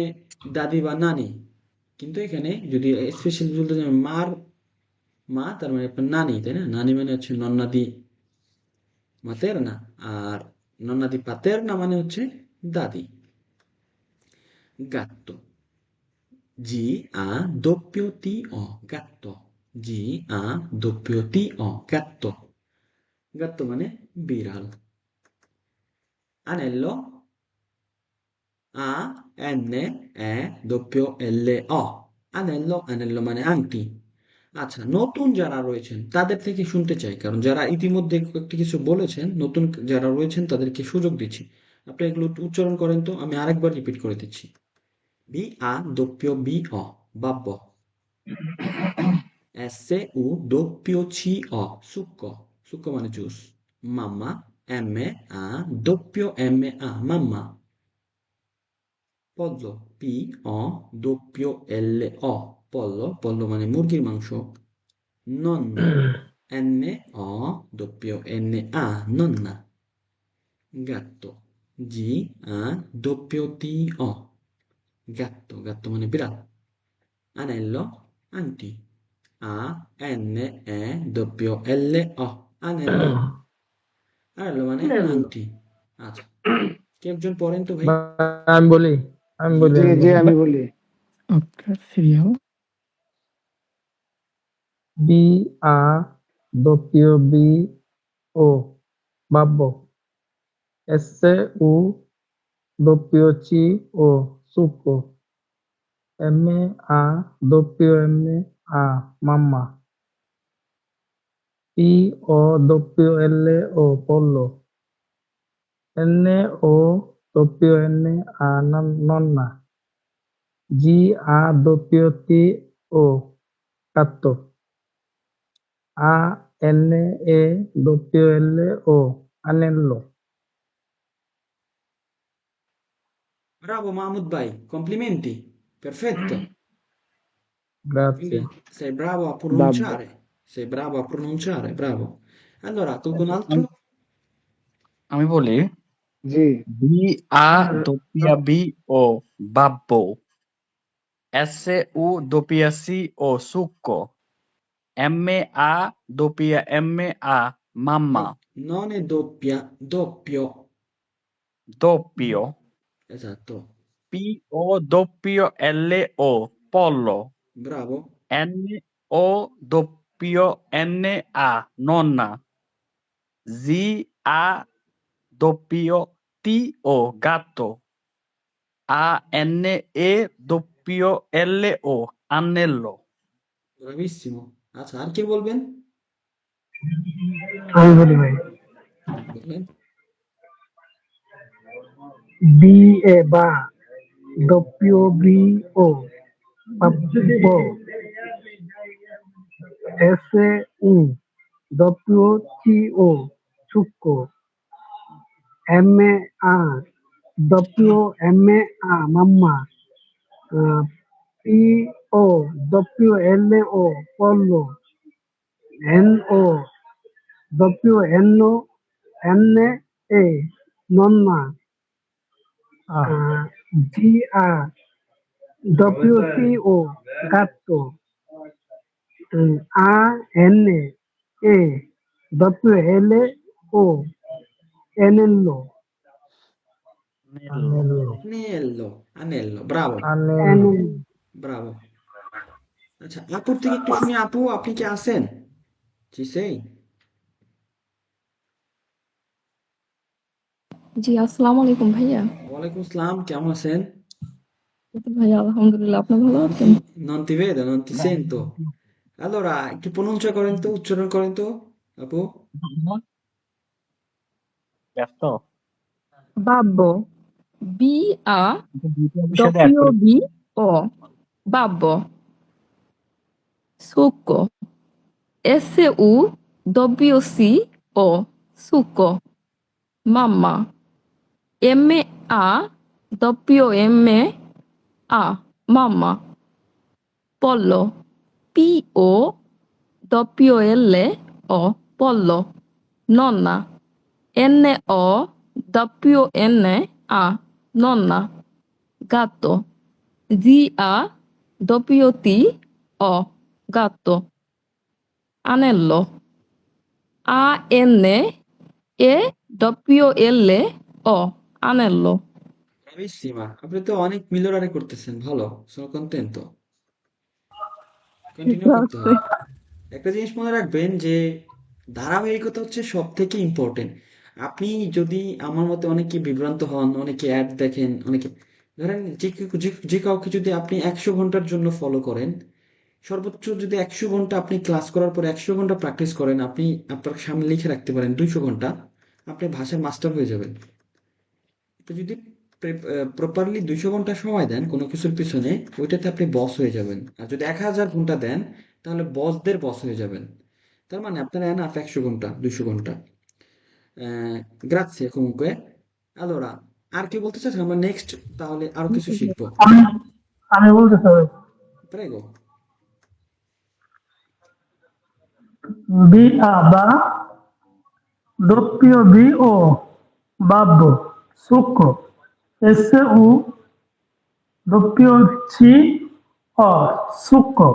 দাদি বা নানি, কিন্তু এখানে যদি স্পেশালি বলতে চাই মার মা, তার মানে আপনার নানি, তাই না? নানি মানে হচ্ছে নন্না দি মাতেরনা, আর নন্না দি পাতেরনা মানে হচ্ছে দাদি। gatto, G A doppio T O, gatto, G A doppio T O, gatto, gatto মানে বিড়াল। anello, A N E doppio L O, anello, anello মানে আংটি। আচ্ছা, নতুন যারা রয়েছেন তাদের থেকে শুনতে চাই, কারণ যারা ইতিমধ্যে কয়েকটি কিছু বলেছেন, নতুন যারা রয়েছেন তাদেরকে সুযোগ দিচ্ছি। আপনি এগুলো একটু উচ্চারণ করেন তো, আমি আরেকবার রিপিট করে দিচ্ছি। Be a doppio B O, babbo, S U doppio C O, succo, succo মানে juice. mamma, M A doppio M A, mamma, pollo, P O doppio L O, pollo, pollo মানে মুরগির মাংস। nonno, N O doppio N A, nonna, gatto, G A doppio T O, gatto, gatto মানে বিড়াল। anello, আংটি, A N E doppio L O, anello, anello মানে আংটি। আচ্ছা, কে একজন পড়েন তো ভাই।
আমি বলি আমি
জি
বলি
জি
আমি
জি
বলি
আমি বলি।
Be a doppio B O, babbo, S U doppio C O, succo, M A doppio M A, mamma, P O doppio L O, pollo, N O doppio N A, nonna, G A doppio T O, gatto, A N E doppio L O, anello.
Bravo Mahmoud ভাই, complimenti, perfetto.
Grazie.
Quindi sei bravo a
বাব্বো।
pronunciare, sei bravo a pronunciare, bravo. Allora, qualcun altro?
আমি বলি
G
be a doppia B O, babbo, S U doppia C O, succo, M A doppia M A, mamma,
No, non è doppia, doppio.
doppio,
Esatto,
P O doppio L O, pollo,
bravo,
N O doppio N A, nonna, Z A doppio T O, gatto, A N E doppio L O, annello.
bravissimo। আচ্ছা, আর কে বলবেন?
আমি বলি ভাই
বলেন।
B A বা doppio B O, babbo, S U doppio C O, succo, M A doppio M A, mamma, P O doppio L O, pollo, N O doppio N O N A, nonna, G R doppio C O, gatto, A N A doppio L O, anello,
Annello.
Anello, anello, bravo,
anello.
bravo। আচ্ছা, আপুর থেকে একটু শুনি। আপু, আপনি কি আছেন? জি সেই।
জি, আসসালামু আলাইকুম ভাইয়া।
ওয়ালাইকুম আসসালাম, কেমন আছেন?
এই তো ভাইয়া আলহামদুলিল্লাহ, আপনি ভালো আছেন?
Non ti vedo, non ti sento. Allora, একটু pronuncia করেন তো, উচ্চারণ করেন তো, আপু।
ব্যস্ত?
Babbo, B A
দ্বিতীয় বিষয়টা অ্যাড
W
করে
B O, babbo, succo, S U W C O, succo, mamma, M A W M A, mamma, pollo, P O W L O, pollo, nonna, N-O-W-N-A, nonna, gatto. G-A-W-T-O, gatto. Anello. A-N-E-W-L-O, anello.
Bravissima, আপনি তো অনেক মিলিয়নারি করতেছেন, ভালো। sono contento, continue করতে
Grazie.
হবে। একটা জিনিস মনে রাখবেন যে ধারাবাহিকতা হচ্ছে সব থেকে ইম্পর্টেন্ট। আপনি যদি আমার মতে অনেকে বিভ্রান্ত হন, অনেকে অ্যাড দেখেন, অনেকে ধরেন যে কাউকে যদি আপনি 100 ঘন্টার জন্য ফলো করেন, সর্বোচ্চ যদি 100 ঘন্টা আপনি ক্লাস করার পর 100 ঘন্টা প্র্যাকটিস করেন, আপনি আপনার সামনে লিখে রাখতে পারেন 200 ঘন্টা, আপনি ভাষার মাস্টার হয়ে যাবেন। তো যদি প্রপারলি 200 ঘন্টা সময় দেন কোনো কিছুর পিছনে, ওইটাতে আপনি বস হয়ে যাবেন। আর যদি 1000 ঘন্টা দেন, তাহলে বসদের বস হয়ে যাবেন। তার মানে আপনার এনাফ 100 ঘন্টা, 200 ঘন্টা। গ্রাzie comunque. Allora, আর কি বলতে চাচ্ছেন? আমরা নেক্সট তাহলে আরো কিছু শিখবো।
আমি আমি বলতে চাই
প্রেগো।
বা doppio B-O, babbo, succo, S-U-C-O, succo,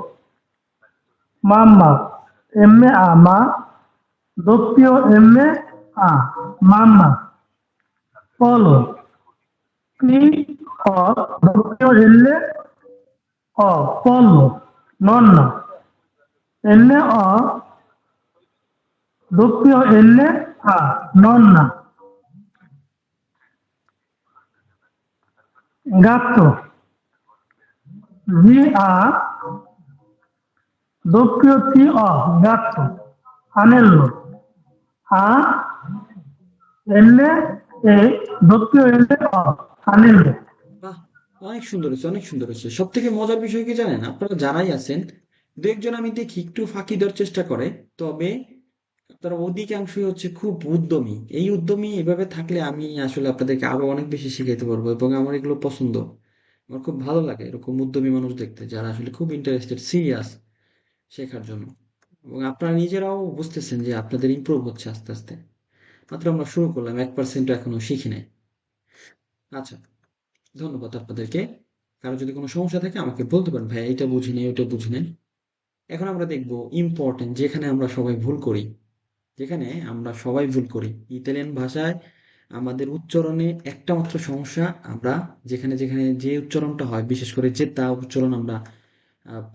mamma, M-A, doppio M-A, mamma, polo, P-O, doppio L-O, pollo, nonna, N-O, doppio N-A, nonna, gatto, G-A, doppio T-O, gatto, anello, A-N-E, doppio L-O, anello.
বাহ, অনেক সুন্দর হয়েছে, অনেক সুন্দর হয়েছে। সব থেকে মজার বিষয় কি জানেন? আপনারা যারাই আছেন, দু একজন আমি দেখি একটু ফাঁকি দেওয়ার চেষ্টা করে, তবে তারা অধিকাংশই হচ্ছে খুব উদ্যমী। এই উদ্যমী এভাবে থাকলে আমি আসলে আপনাদেরকে আরো অনেক বেশি শিখাইতে পারবো, এবং আমার এগুলো পছন্দ। আমার খুব ভালো লাগে এরকম উদ্যমী মানুষ দেখতে, যারা আসলে খুব ইন্টারেস্টেড, সিরিয়াস শেখার জন্য। এবং আপনারা নিজেরাও বুঝতেছেন যে আপনাদের ইমপ্রুভ হচ্ছে আস্তে আস্তে। মাত্র আমরা শুরু করলাম, 1% এখনো শিখি নাই। আচ্ছা, ধন্যবাদ আপনাদেরকে। কারো যদি কোনো সমস্যা থাকে আমাকে বলতে পারেন, ভাই এটা বুঝি নাই, ওইটা বুঝি নাই। এখন আমরা দেখবো ইম্পর্টেন্ট যেখানে আমরা সবাই ভুল করি, যেখানে আমরা সবাই ভুল করি। ইতালিয়ান ভাষায় আমাদের উচ্চারণে একটা মাত্র সমস্যা, আমরা যেখানে যেখানে যে উচ্চারণটা হয়, বিশেষ করে যে তা উচ্চারণ আমরা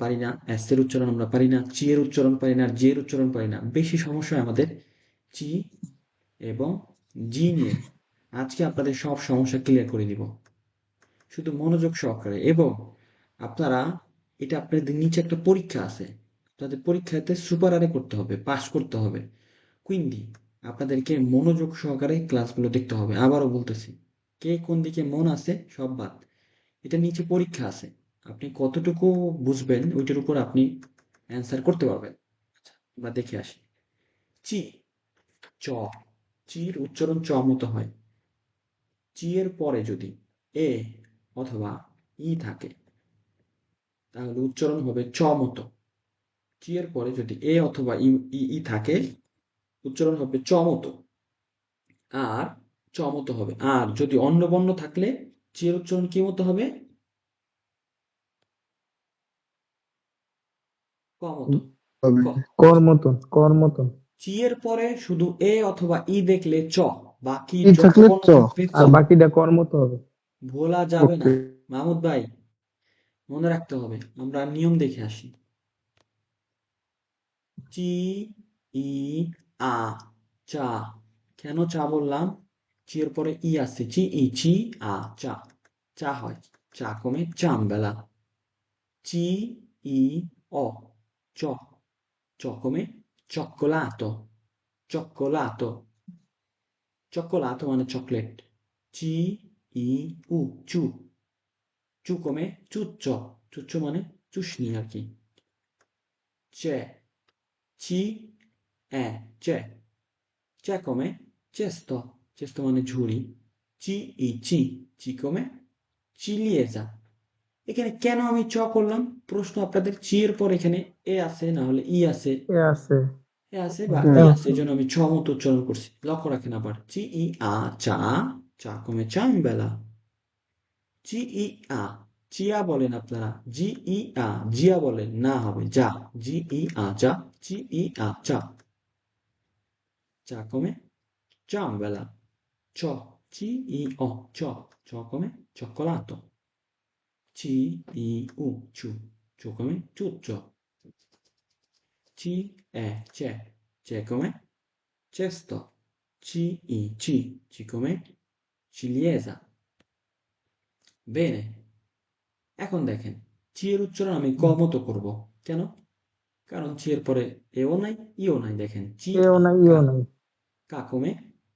পারি না, এস এর উচ্চারণ আমরা পারি না, চি এর উচ্চারণ পারি না, জি এর উচ্চারণ পারি না। বেশি সমস্যা হয় আমাদের চি এবং জি নিয়ে। আজকে আপনাদের সব সমস্যা ক্লিয়ার করে দিব, শুধু মনোযোগ সহকারে। এবং আপনারা এটা, আপনাদের নিচে একটা পরীক্ষা আছে, আপনাদের পরীক্ষাতে সুপার আরে করতে হবে, পাস করতে হবে। কুইন্ডি আপনাদেরকে মনোযোগ সহকারে ক্লাসগুলো দেখতে হবে। আবারও বলতেছি, কে কোন দিকে মন আছে সব বাদ, এটা নিচে পরীক্ষা আছে। আপনি কতটুকু বুঝবেন ওইটার উপর আপনি অ্যান্সার করতে পারবেন। আচ্ছা, আমরা দেখে আসি। চি, চ, চির উচ্চারণ চ মতো হয়। চি এর পরে যদি এ অথবা ই থাকে, তাহলে উচ্চারণ হবে চ মতো। চি এর পরে যদি এ অথবা ই ই ই থাকে, উচ্চারণ হবে চ মতো। আর চ মতো হবে। আর যদি অন্য বর্ণ থাকলে চি এর উচ্চারণ কি মতো হবে? ক মতো।
হবে
ক।
কর মতন
চি এর পরে শুধু এ অথবা ই দেখলে চ, বাকি
ই
যত
থাকলে
বর্ণ
চ
থাকবে ক।
আর বাকিটা কর মতো হবে।
ভোলা যাবে না।
ওকে।
মাহমুদ ভাই, মনে রাখতে হবে। আমরা নিয়ম দেখে আসি। চি, ই, আ, চা। কেন চা বললাম? চি এর পরে ই আসছে, চি ই, চি আ, চা। চা হয়, চা কমে চাম বেলা। চি, ই, অ, চ। চ come cioccolato, cioccolato, cioccolato মানে চকলেট। চি, ই, উ, চু। চু come চুচ্চ, চুচ্চ মানে চুষনি আর কি। c'è, ci, c'è, c'è come cesto, cesto মানে ঝুড়ি। চি, ই, চি, চি come ciliegia। এখানে কেন আমি চ করলাম? প্রশ্ন আপনাদের, চি এর পর এখানে এ আছে, না হলে ই আছে।
এ আছে
এ আছে বা ই
হ্যাঁ।
আছে, এই জন্য আমি ছ মতো উচ্চারণ করছি। লক্ষ্য রাখেন আবার, চি ই আ চা, চা কমে চামবেলা। চি ই আ, চিয়া বলেন আপনারা, জি ই আ, জিয়া বলেন, না হবে যা, জি ই আ যা, চি ই আ চা, চা কমে ciambella, ciò, C-I-O, ciò, ciò come cioccolato, C-I-U, ciu, ciu come ciuccio, c'è, c'è come cesto, C-I-C, C come ciliegia. Bene, এখন দেখেন চি এর উচ্চারণ আমি ক মতো করব। কেন? কারণ চি এর পরে এও নাই ইও নাই। দেখেন চি
এও
আ
নাই
কা,
ইও নাই।
কা come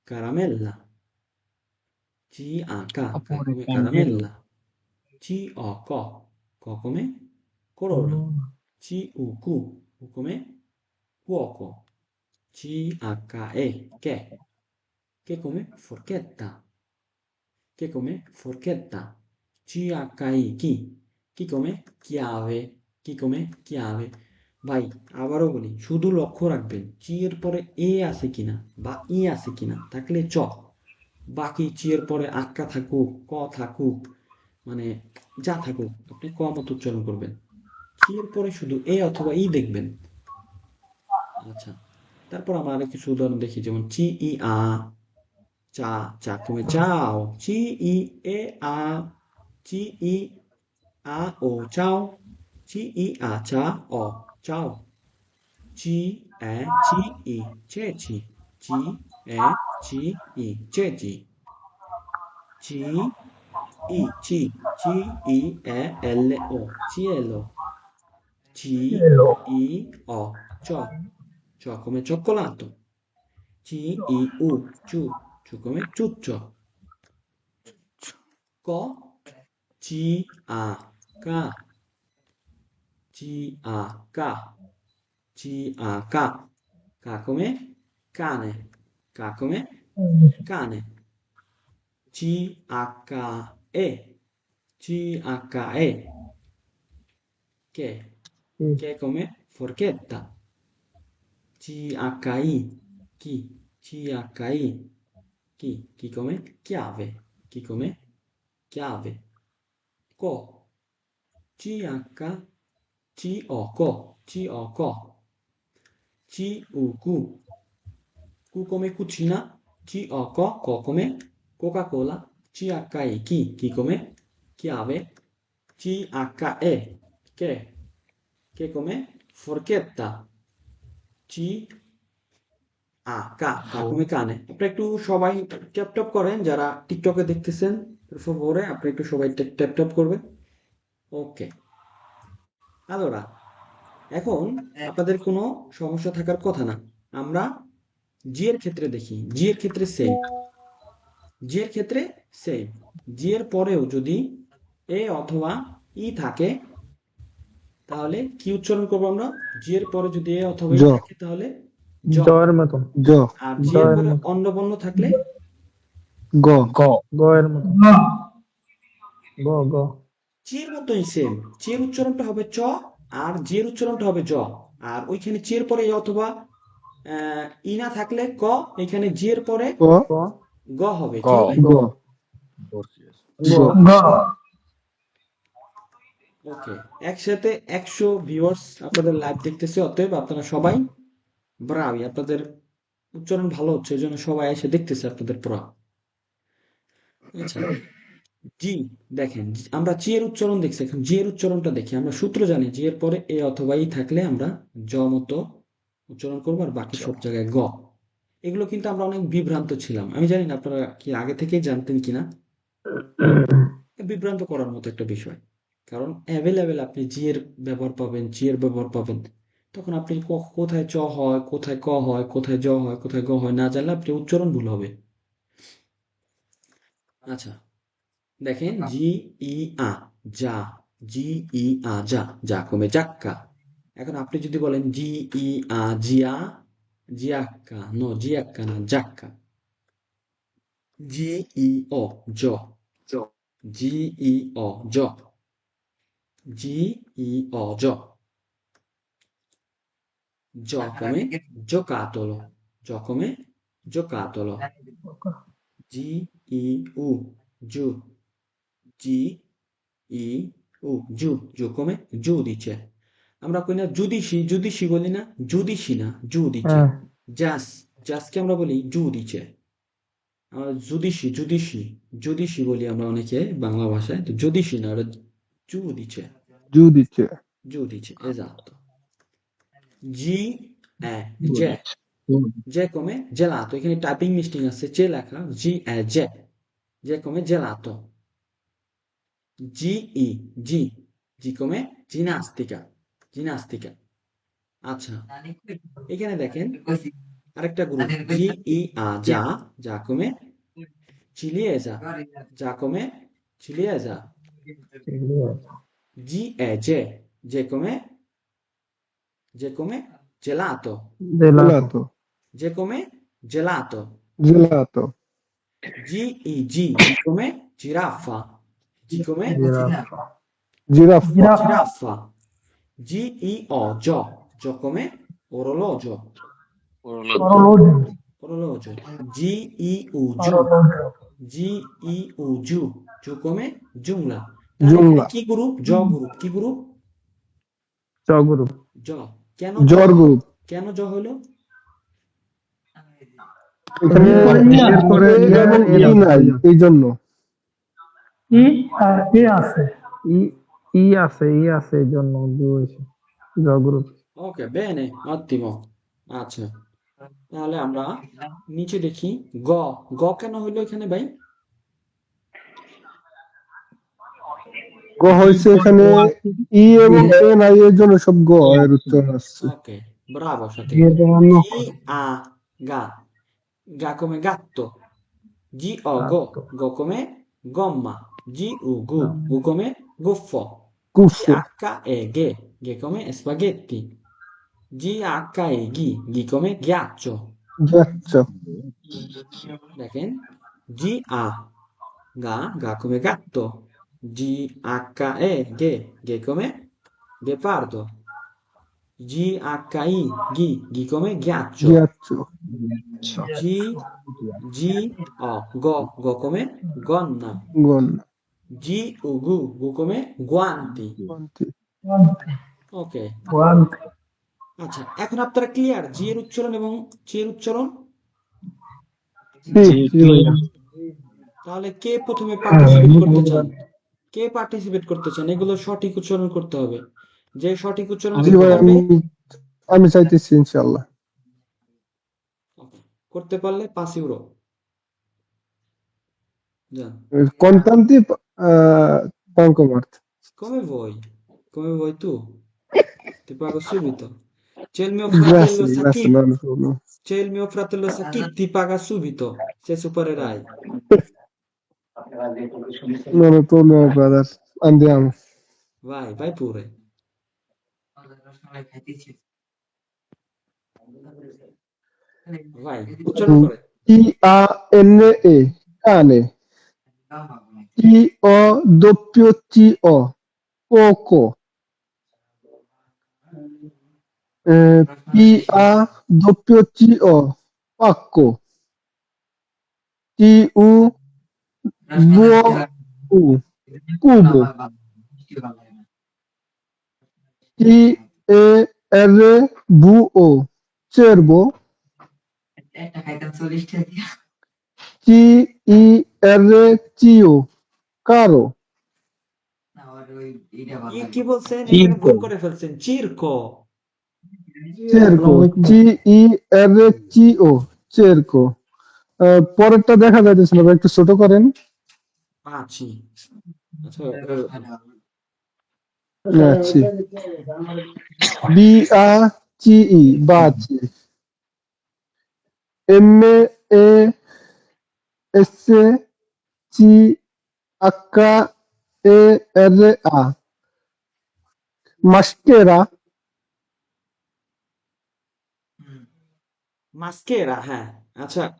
caramella, C a ca, ca
Oppure
come
cannella.
caramella. C o co, co come corona. C u cu, u come cuoco. C h e, che come forchetta, che come forchetta. C h i, chi come chiave, chi come chiave. ভাই আবারও বলি, শুধু লক্ষ্য রাখবেন চি এর পরে এ আছে কিনা বা ই আছে কিনা, থাকলে চ। বাকি চি এর পরে আক্কা থাকুক, ক থাকুক, মানে যা থাকুক, আপনি ক মতো উচ্চারণ করবেন। চি এর পরে শুধু এ অথবা ই দেখবেন। আচ্ছা, তারপর আমরা আরেক কিছু উদাহরণ দেখি, যেমন চি ই আ চা, চা come ciao, ci i e a, ci i a o ciao, ci i a ciao o ciao, ci e ci i ceci, ci e ci i ceci, ci i ci, ci i e l o, cielo, ci i o ciò, ciò come cioccolato, ci i u ciu, ciu come ciuccio, co, ci a ca, ci a ca, ci a ca, ca come cane, ca come cane, c h e, c h e, che come forchetta, c h i, chi, c h i, chi come chiave, chi come chiave, co, c h c o co, c o co, c u cu, cu come cucina, c o co come Coca-Cola, c h i chi come chiave, c h e che come forchetta, c a কা come কানে। আপনি একটু সবাই tap tap করেন, যারা টিকটকে দেখতেছেন per favore আপনি একটু সবাই ট্যাপ ট্যাপ করবেন। ওকে, allora এখন আপনাদের কোনো সমস্যা থাকার কথা না। আমরা জি এর ক্ষেত্রে দেখি, জি এর ক্ষেত্রে সেম, জি এর ক্ষেত্রে সেম, জি এর পরেও যদি এ অথবা ই থাকে তাহলে কি উচ্চারণ করবো আমরা? জি এর পরে যদি এ অথবা ই
জ
থাকে তাহলে জ,
জয়ের মতন।
জ
আর জি এর
জয়ের
পরে
মতন।
অন্য বর্ণ থাকলে
গ
Go.
গয়ের মতন। গ গ।
চি এর মতোই সেম, চি এর উচ্চারণটা হবে চ, আর জি এর উচ্চারণটা হবে জ। আর ওইখানে চি এর পরে এ অথবা ই না থাকলে ক, এখানে জি এর পরে
ক
গ
গ হবে। কি
Go.
হবে?
গ
গ।
গ
ওকে, একসাথে 100 ভিউয়ার্স আপনাদের লাইভ দেখতেছে, অতএব আপনারা সবাই ব্রাভি, আপনাদের উচ্চারণ ভালো হচ্ছে, এই জন্য সবাই এসে দেখতেছে আপনাদের পড়া। আচ্ছা, জি দেখেন, আমরা জি এর উচ্চারণ দেখছি, এখন জি এর উচ্চারণটা দেখি। আমরা সূত্র জানি, জি এর পরে এ অথবা ই থাকলে আমরা জ মতো উচ্চারণ করবো, আর বাকি সব জায়গায় গ। এগুলো কিন্তু আমরা অনেক বিভ্রান্ত ছিলাম, আমি জানি না আপনারা কি আগে থেকেই জানতেন কিনা। বিভ্রান্ত করার মতো একটা বিষয়, কারণ অ্যাভেলেবেল আপনি জি এর ব্যবহার পাবেন, জি এর ব্যবহার পাবেন, তখন আপনি কোথায় চ হয়, কোথায় ক হয়, কোথায় জ হয়, কোথায় গ হয় না জানলে আপনি উচ্চারণ ভুল হবে। আচ্ছা, দেখেন জি ই আ যা, জি ই আ যা, যা কমে জাক্কা। এখন আপনি যদি বলেন জি ই আ জিয়া, জিয়াক্কা, নো জিয়াক্কা না, জাক্কা। জি ই ও জ, জি ই ও জ, জি ই অ জ। Gio come giocattolo. Gio come giocattolo. G-I-U. Giù. G-I-U. Giù come giudice. আমরা কই না জুদিশি বলি না, জুদিশি না, জুদিচে।
হ্যাঁ
জাসকে আমরা বলি জুদিচে। আমরা জুদিশি বলি আমরা অনেকে বাংলা ভাষায়, তো জুদিশি না, ওরা giudice,
giudice,
giudice, esatto. Ge, ge come gelato, এখানে টাইপিং মিস্টেক আছে, চে লেখা, ge come gelato. G come ginnastica, আচ্ছা এখানে দেখেন আরেকটা গ্রুপ, GEA, যা come ciliegia, come ciliegia. G come gelato,
gelato,
G come gelato.
gelato,
G come giraffa, G come
giraffa,
giraffa. Gio, gio come orologio, orologio. Giu, giù come giungla.
giungla,
কি group? কি group?
জ group,
জ। কেন
জর group,
কেন জ হলো?
এখানে এরপরে এবং ই নাই, এই জন্য
ই আর এ আছে।
ই আছে এই জন্য জ গ্রুপ।
ওকে, বেনে, ottimo. আচ্ছা তাহলে আমরা নিচে দেখি গ কেন হইলো এখানে ভাই?
গ হয়েছে এখানে ই এবং এ নাই, এর জন্য সব গ এর উচ্চারণ আসছে।
Ok, bravo Shate. Ga come gatto. Go come gomma. Gu come goffo.
কুফো,
Ge come spaghetti. Ghi come ghiaccio.
গিয়াচ্ছ,
দেখেন ga come gatto. Ge come ghepardo. Ghi come ghiaccio.
গিয়াচ্ছ,
Go come gonna.
গন,
Gu come guanti. Ok, আচ্ছা এখন আপনারা clear জি এর উচ্চারণ এবং চি এর উচ্চারণ? তাহলে কে প্রথমে পার্টিসিপেট করতে চান? এগুলো সঠিক উচ্চারণ করতে হবে। যে সঠিক উচ্চারণ
জি ভাই, আমি চাইতেছি ইনশাআল্লাহ।
করতে পারলে 5 ইউরো যান।
Contanti Bancomat.
Come vuoi tu? Ti pago subito. C'è il mio
Grazie,
fratello
grazie,
Sakib.
non lo so.
C'è il mio fratello Sakib, ti paga subito se supererai.
Non lo torno, brother. Andiamo.
Vai pure. Vai, ucciolo pure.
Iane, cane. Iowto, poco. Pawto, pacco. Cubo. Cervo. Cervo. Cercio. Caro.
কি বলছেন? এখানে ভুল করে ফেলছেন। চিরকো।
Cerco. Cerco. Cerco. পরেরটা দেখা যাইতেছে না, একটু ছোট করেন।
পাঁচি। আচ্ছা
BACE, baci. MESCHERA, maschera.
মাস্কেরা, হ্যাঁ। আচ্ছা ভাই,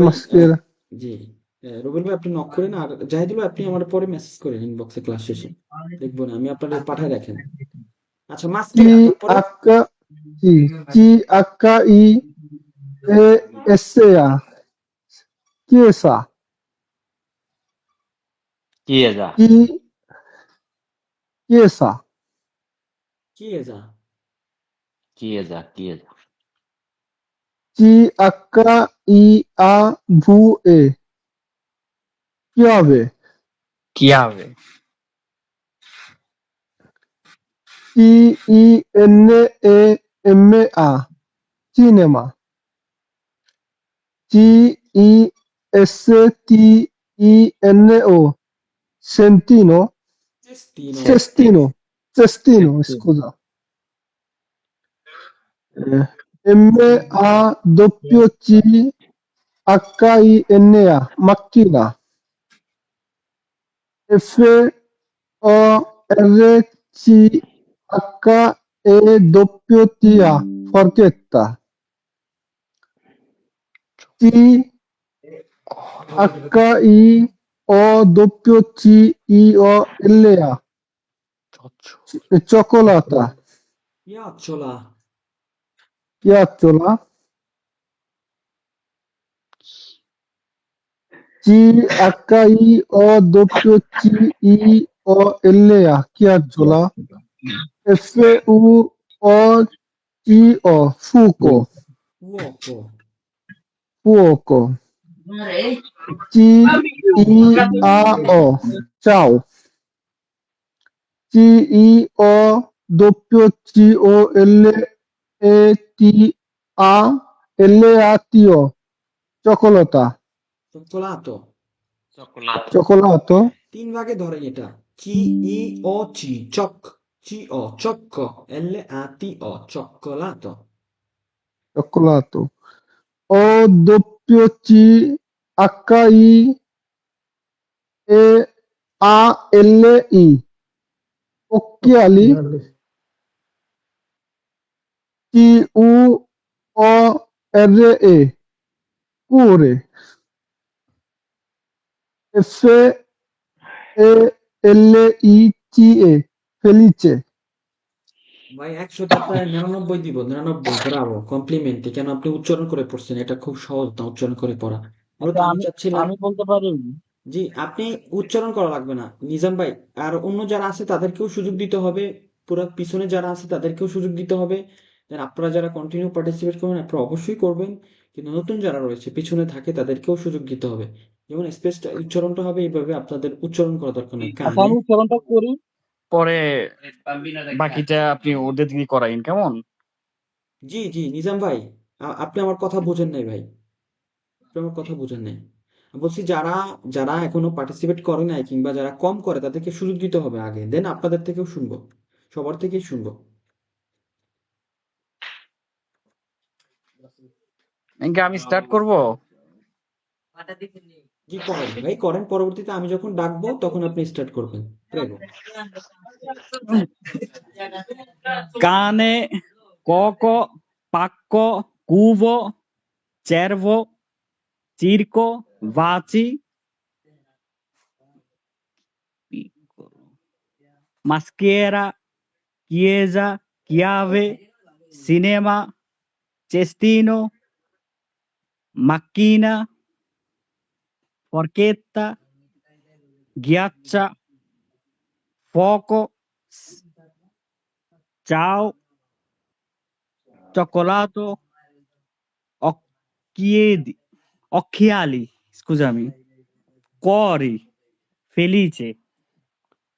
Maschera.
জি রুবেল ভাই আপনি নক করেন, আর জাহিদুল ভাই আপনি আমার পরে মেসেজ করেন ইনবক্সে ক্লাস শেষে, দেখবো না আমি, আপনাদের পাঠায় রাখেন। আচ্ছা মাস্কেরা, তারপরে
Chi. Chi H-I-E-S-A. Chiesa.
Chiesa.
Chi. Chiesa.
Chiesa,
Chiesa. Chiesa.
Chiave. Chiave.
Chiave.
Cinema. Cinema. Cestino. Sentino.
cestino,
Cestino. Cestino,
Cestino.
scusa. Macchina. Macchina. Forchetta. Forchetta. Chiocchiola.
Cioccio.
Cioccolata.
piacciola,
Piattola. Chiocchiola. Chiocciola. Fuoco. Fuoco.
fuoco,
Fuoco. Ciao. Ciao. Cioccolata. Cioccolata.
cioccolato,
cioccolato,
Cioccolato.
3 ভাগে ধরেন এটা, চি ই ও চি, চক, চি ও, চক্ক, L-A-T-O, cioccolato,
Cioccolato. Occhiali. Occhiali. Cuore. Cuore. Felite. Felice.
ভাই 100তে আপনার 99 দিব, 99, Bravo, কমপ্লিমেন্টে, কেন আপনি উচ্চারণ করে পড়ছেন, এটা খুব সহজ না উচ্চারণ করে পড়া। মূলত
আচ্ছা,
আমি
আমি
চাচ্ছিলাম,
আমি বলতে পারি।
জি আপনি উচ্চারণ করা লাগবে না নিজাম ভাই, আর অন্য যারা আছে তাদেরকেও সুযোগ দিতে হবে, পুরো পিছনে যারা আছে তাদেরকেও সুযোগ দিতে হবে, দেন আপনারা যারা কন্টিনিউ পার্টিসিপেট করবেন আপনারা অবশ্যই করবেন, কিন্তু নতুন যারা রয়েছে পিছনে থাকে তাদেরকেও সুযোগ দিতে হবে। যেমন স্পেসটা উচ্চারণটা হবে এইভাবে, আপনাদের উচ্চারণ করা দরকার নেই,
আচ্ছা,
কানে।
আমি উচ্চারণটা করি, পরে বাকিটা আপনি ওদের দিয়ে করাইন, কেমন?
জি জি নিজাম ভাই, আপনি আমার কথা বোঝেন নাই ভাই, আপনি আমার কথা বোঝেন নাই। বলছি যারা যারা এখনো পার্টিসিপেট করে নাই কিংবা যারা কম করে তাদেরকে সুযোগ দিতে হবে আগে, দেন আপনাদের থেকেও শুনবো, সবার থেকেই শুনবো।
নাকি আমি স্টার্ট করব?
জি করেন ভাই করেন, পরবর্তীতে আমি যখন ডাকবো তখন আপনি স্টার্ট করবেন, prego.
Cane, coco, pacco, cuvo, cervo, circo, vaci, maschera, chiesa, chiave, cinema, cestino, macchina, forchetta, ghiaccia, fuoco, ciao, cioccolato, occhiali, scusami, cuori, felice.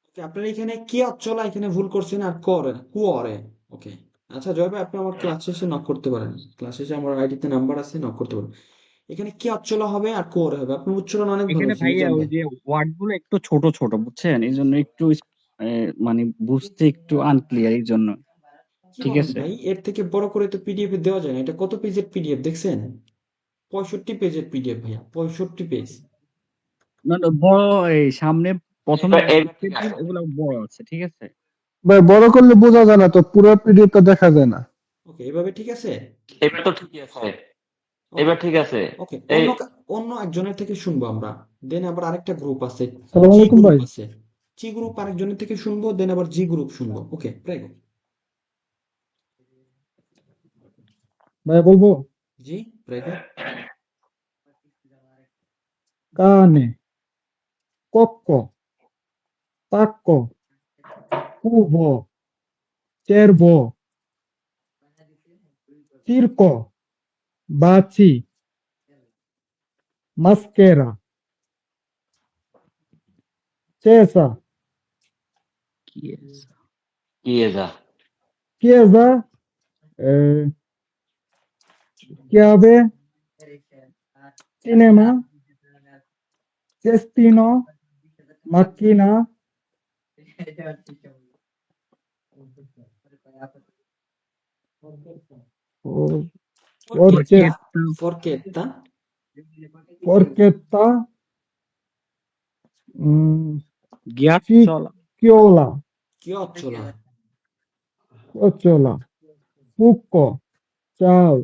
ওকে, আপনার এখানে কি অচলা এখানে ভুল করছেন, আর করে কুয়ারে। ওকে, আচ্ছা জয় ভাই, আপনি আমার ক্লাস শেষে নক করতে পারেন, ক্লাস শেষে আমার আইডিতে নাম্বার আছে, নক করতে পারেন। এখানে কি অচলা হবে আর কুয়ারে হবে, আপনার উচ্চারণ অনেক ভালো
এখানে
হয়েছে
ভাইয়া
নিজাম
ওই
ভাই।
যে ওয়ার্ড গুলো একটু ছোট ছোট, বুঝছেন, এই জন্য একটু মানে বুঝতে একটু আনক্লিয়ার, এই জন্য।
কি
ঠিক
বলেন
আছে।
ভাই, এর থেকে বড় করে তো পিডিএফ এ দেওয়া যায় না, এটা কত পেজের পিডিএফ দেখছেন, 65 পেজের পিডিএফ ভাইয়া, 65 পেজ।
না না, বড়, এই সামনে প্রথমে
এবার ঠিক আছে।
ওগুলো বড় আছে, ঠিক আছে।
ভাই বড় করলে বোঝা যায় না তো, পুরো পিডিএফটা দেখা যায় না।
ওকে, এভাবে ঠিক আছে।
এবার তো ঠিকই আছে,
ওকে
এবার ঠিক আছে।
ওকে,
এই
অন্য একজনের থেকে শুনবো আমরা, দেন আবার আরেকটা গ্রুপ আছে,
সালাম
জি
আলাইকুম
গ্রুপ
ভাই।
আছে, জি গ্রুপ আরেকজনের থেকে শুনবো, দেন আবার জি গ্রুপ শুনবো। ওকে প্রেগো।
ভাই বলবো?
জি, prego.
কানে, cocco, pacco, cubo, cervo, circo, baci, maschera, cesa,
chiesa,
chiesa, chiave, cinema, cestino, macchina, or- orche,
Forchetta,
forchetta, mm,
Ghiacciola.
chiola,
chiocciola,
chiocciola, succo, ciao,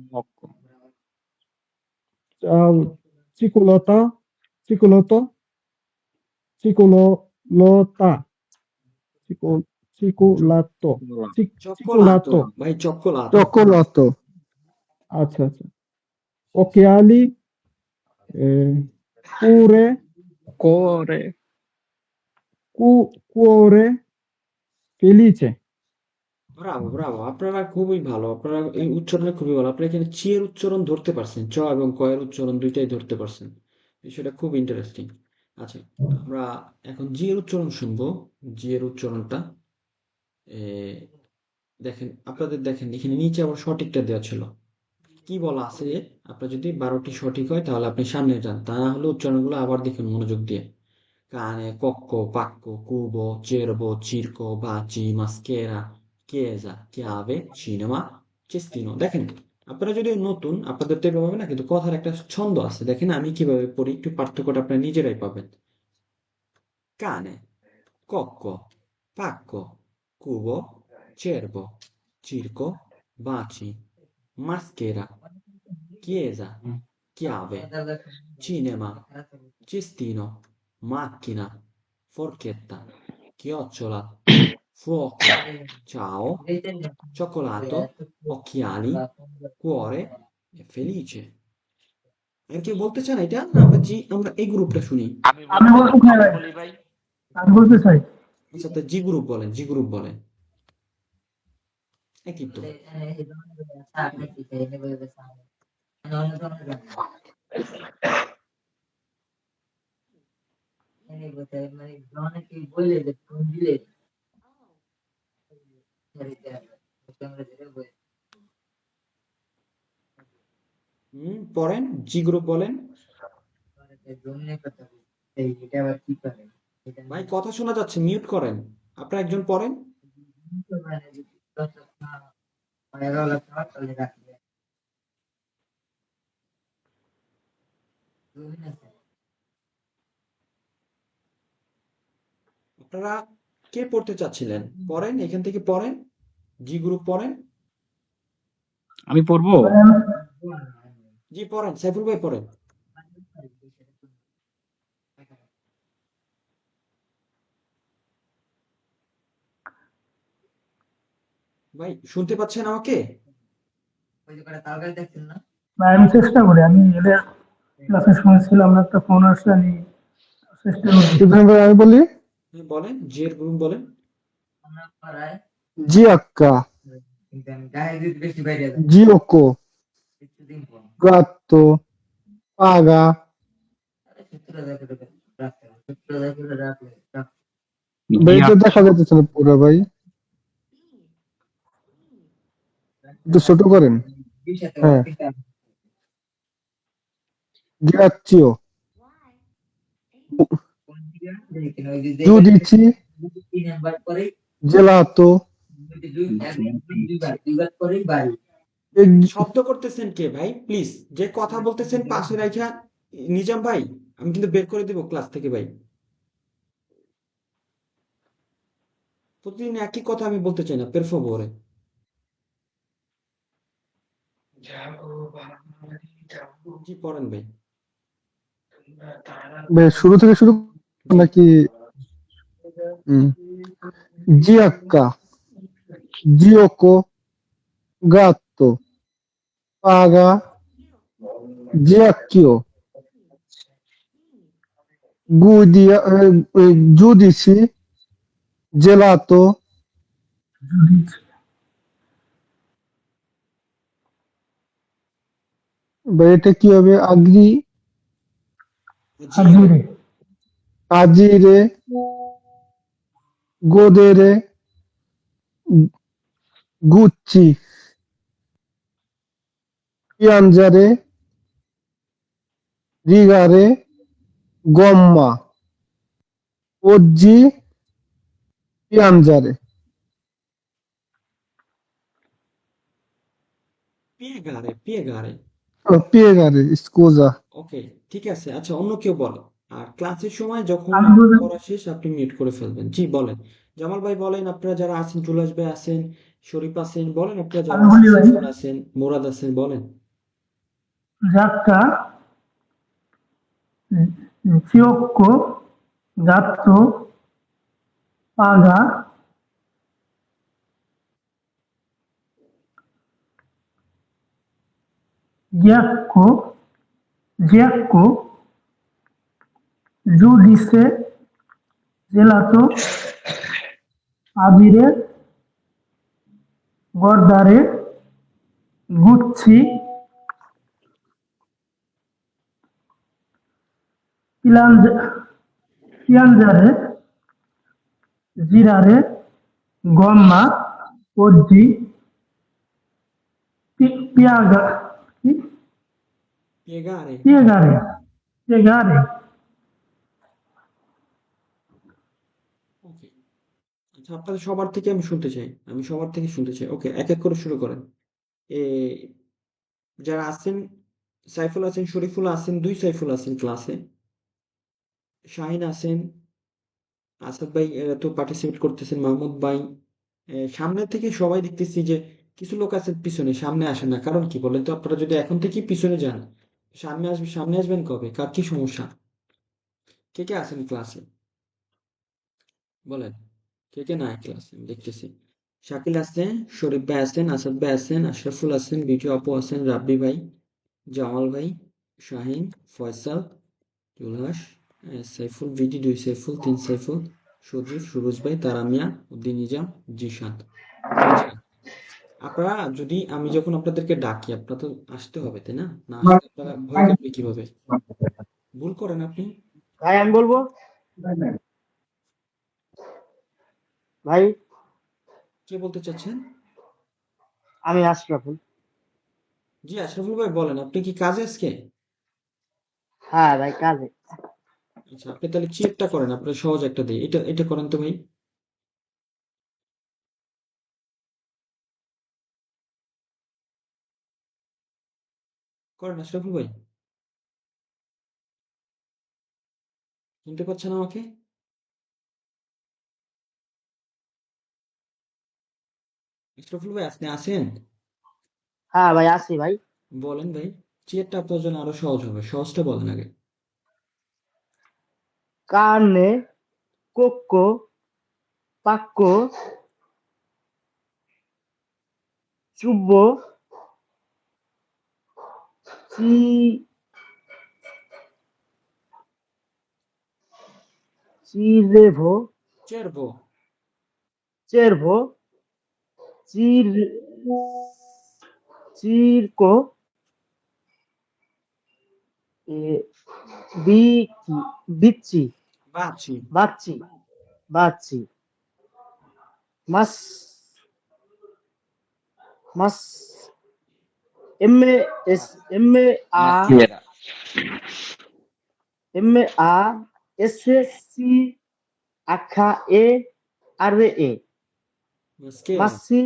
Fuoco.
ciao, cicolata, cicoloto, cicolota, cicolato,
cioccolato,
cicolato,
vai cioccolato,
cioccolato, আচ্ছা আচ্ছা, occhiali, pure,
Cuore.
cuore, felice,
Bravo Bravo, আপনারা খুবই ভালো, আপনারা এই উচ্চারণে খুবই ভালো, আপনারা এখানে চি এর উচ্চারণ ধরতে পারছেন, চ এবং ক এর উচ্চারণ দুইটাই ধরতে পারছেন, বিষয়টা খুব ইন্টারেস্টিং। আচ্ছা, আমরা এখন জি এর উচ্চারণ শুনবো। জি এর উচ্চারণটা এ, দেখেন, আপনাদের দেখেন এখানে নিচে আবার সঠিকটা দেওয়া ছিল, কি বলা আছে যে আপনার যদি 12টি সঠিক হয় তাহলে আপনি সামনে যান, তা না হলে উচ্চারণগুলো আবার দেখুন মনোযোগ দিয়ে। cane, cocco, pacco, cubo, cervo, circo, baci, maschera, chiesa, chiave, cinema, cestino। দেখেন, আপনারা যদি নতুন, আপনাদের তো এভাবে হবে না, কিন্তু কথার একটা ছন্দ আছে, দেখেন আমি কিভাবে পড়ি, একটু পার্থক্যটা আপনারা নিজেরাই পাবেন। cane, cocco, pacco, cubo, cervo, circo, baci, maschera, chiesa, chiave, cinema, cestino, macchina, forchetta, chiocciola, fuoco, ciao, cioccolato, occhiali, cuore e felice। আর কেউ বলতে চান এটা, না আমরা এই গ্রুপটা শুনি?
আমি বলতে চাই ভাই,
বলি ভাই।
আমি বলতে চাই।
আচ্ছা, তা জি গ্রুপ বলেন, জি গ্রুপ বলেন, একই তো। পড়েন, জি গ্রুপ বলেন। ভাই কথা শোনা যাচ্ছে, মিউট করেন, আপনারা একজন পড়েন। আপনারা কে পড়তে চাচ্ছিলেন? পড়েন, এখান থেকে পড়েন, জি গ্রুপ পড়েন।
আমি পড়বো?
জি পড়েন, সাইফুল ভাই পড়েন। ভাই শুনতে পাচ্ছেন আমাকে?
ভাই আমি চেষ্টা করি, আমি এদের ক্লাসে শুনেছিলাম না, একটা ফোন আসলে আমি চেষ্টা করি।
ইব্রাহিম ভাই আমি বলি,
বলেন, জি এর গ্রুপ বলেন।
giacca, gioco, gatto, paga, ভাই এটা দেখা যাচ্ছে না পুরো ভাই, একটু ছোট করেন। হ্যাঁ, গ্রাচিও, giudici, gelato,
শব্দ করতেছেন কে ভাই? প্লিজ, যে কথা বলতেছেন পাশে রাখা, নিজাম ভাই, আমি কিন্তু বের করে দিব ক্লাস থেকে ভাই। প্রতিদিন একই কথা আমি বলতে চাই না, per favore। জি পড়েন ভাই।
ভাই শুরু থেকে শুরু নাকি? giacca, gioco,
gatto, paga, giacchio, giudici, gelato, বা এটা কি হবে?
জিরে
agire,
agire, godere, Gucci, piangere, rigare, gomma, oggi, piangere,
পিয়েগারে
piegare, scusa,
ওকে, ঠিক আছে। আচ্ছা, অন্য কেউ বলে। আর ক্লাসের সময় যখন
আমি বললাম
পড়া শেষ আপনি মিউট করে ফেলবেন। জি বলেন। জামাল ভাই বলেন, আপনারা যারা আছেন, জুলাস ভাই আছেন, শরীফ আছেন, বলেন আপনারা যারা
আমি
আছেন,
বলি ভাই
সাইফুল আছেন, মোরাদ আছেন, বলেন।
যাত্রা fiocco, gatto, paga, giacco, giudice, gelato, agire, guardare, Gucci, piangere, girare, gomma, oggi, piaga,
পিয়েগারে
piegare, piegare,
ওকে। আচ্ছা, আপনাদের সবার থেকে আমি শুনতে চাই, আমি সবার থেকে শুনতে চাই। ওকে, এক এক করে শুরু করেন। এ যারা আছেন, সাইফুল আছেন, শরীফুল আছেন, দুই সাইফুল আছেন ক্লাসে, শাহিন আছেন, আসাদ ভাই এরা তো পার্টিসিপেট করতেছেন, মাহমুদ ভাই। সামনে থেকে সবাই দেখতেছি যে কিছু লোক আছেন পিছনে, সামনে আসেন না। কারণ কি বলেন তো? আপনারা যদি এখন থেকেই পিছনে যান, সামনে আসবেন কবে? কার কি সমস্যা? কে কে আছেন ক্লাসে বলেন। কে কে নাই ক্লাসে আমি দেখতেছি। শাকিল আছেন, শরীফ ভাই আছেন, আসাদ ভাই আছেন, আশরাফুল আছেন, বিজু আপু আছেন, রাব্বি ভাই, জামাল ভাই, শাহিন, ফয়সাল, জুলহাস, সাইফুল, ভিডি, দুই সাইফুল, তিন সাইফুল, সজীব, সুরজ ভাই, তারামিয়া, উদ্দিন নিজাম, জিশান। আচ্ছা, আপনারা যদি আমি যখন আপনাদেরকে ডাকি আপনারা তো আসতে হবে, তাই না? না আসলে আপনারা ভয় কাটবে কিভাবে? ভুল করেন আপনি।
ভাই আমি বলবো ভাই
কে বলতে চাচ্ছেন?
আমি আশরাফুল।
জি আশরাফুল ভাই বলেন, আপনি কি কাজে আজকে?
হ্যাঁ ভাই কাজে।
আচ্ছা, আপনি তাহলে চেকটা করেন, আপনার সহজ একটা দিই, এটা এটা করেন তো ভাই। করেন আশরাফুল ভাই। শুনতে পাচ্ছেন আমাকে? আশরাফুল ভাই আপনি আছেন?
হ্যাঁ ভাই আসি ভাই।
বলেন ভাই। চেকটা আপনার জন্য আরো সহজ হবে, সহজটা বলেন আগে।
কার্নে, কোক্কো, পাক্কো, চুব্বো, চি চিরেভো,
চেরবো।
চেরভো, চির চিরকো, এ, বিকি বিচ্ছি,
বাচি।
বাচ্চি, বাচ্চি, মাস মাস এম এ এস আ
Maschera.
এম আ এস এস সি আখা এ আর এ
মাস্কেরা।
মাসি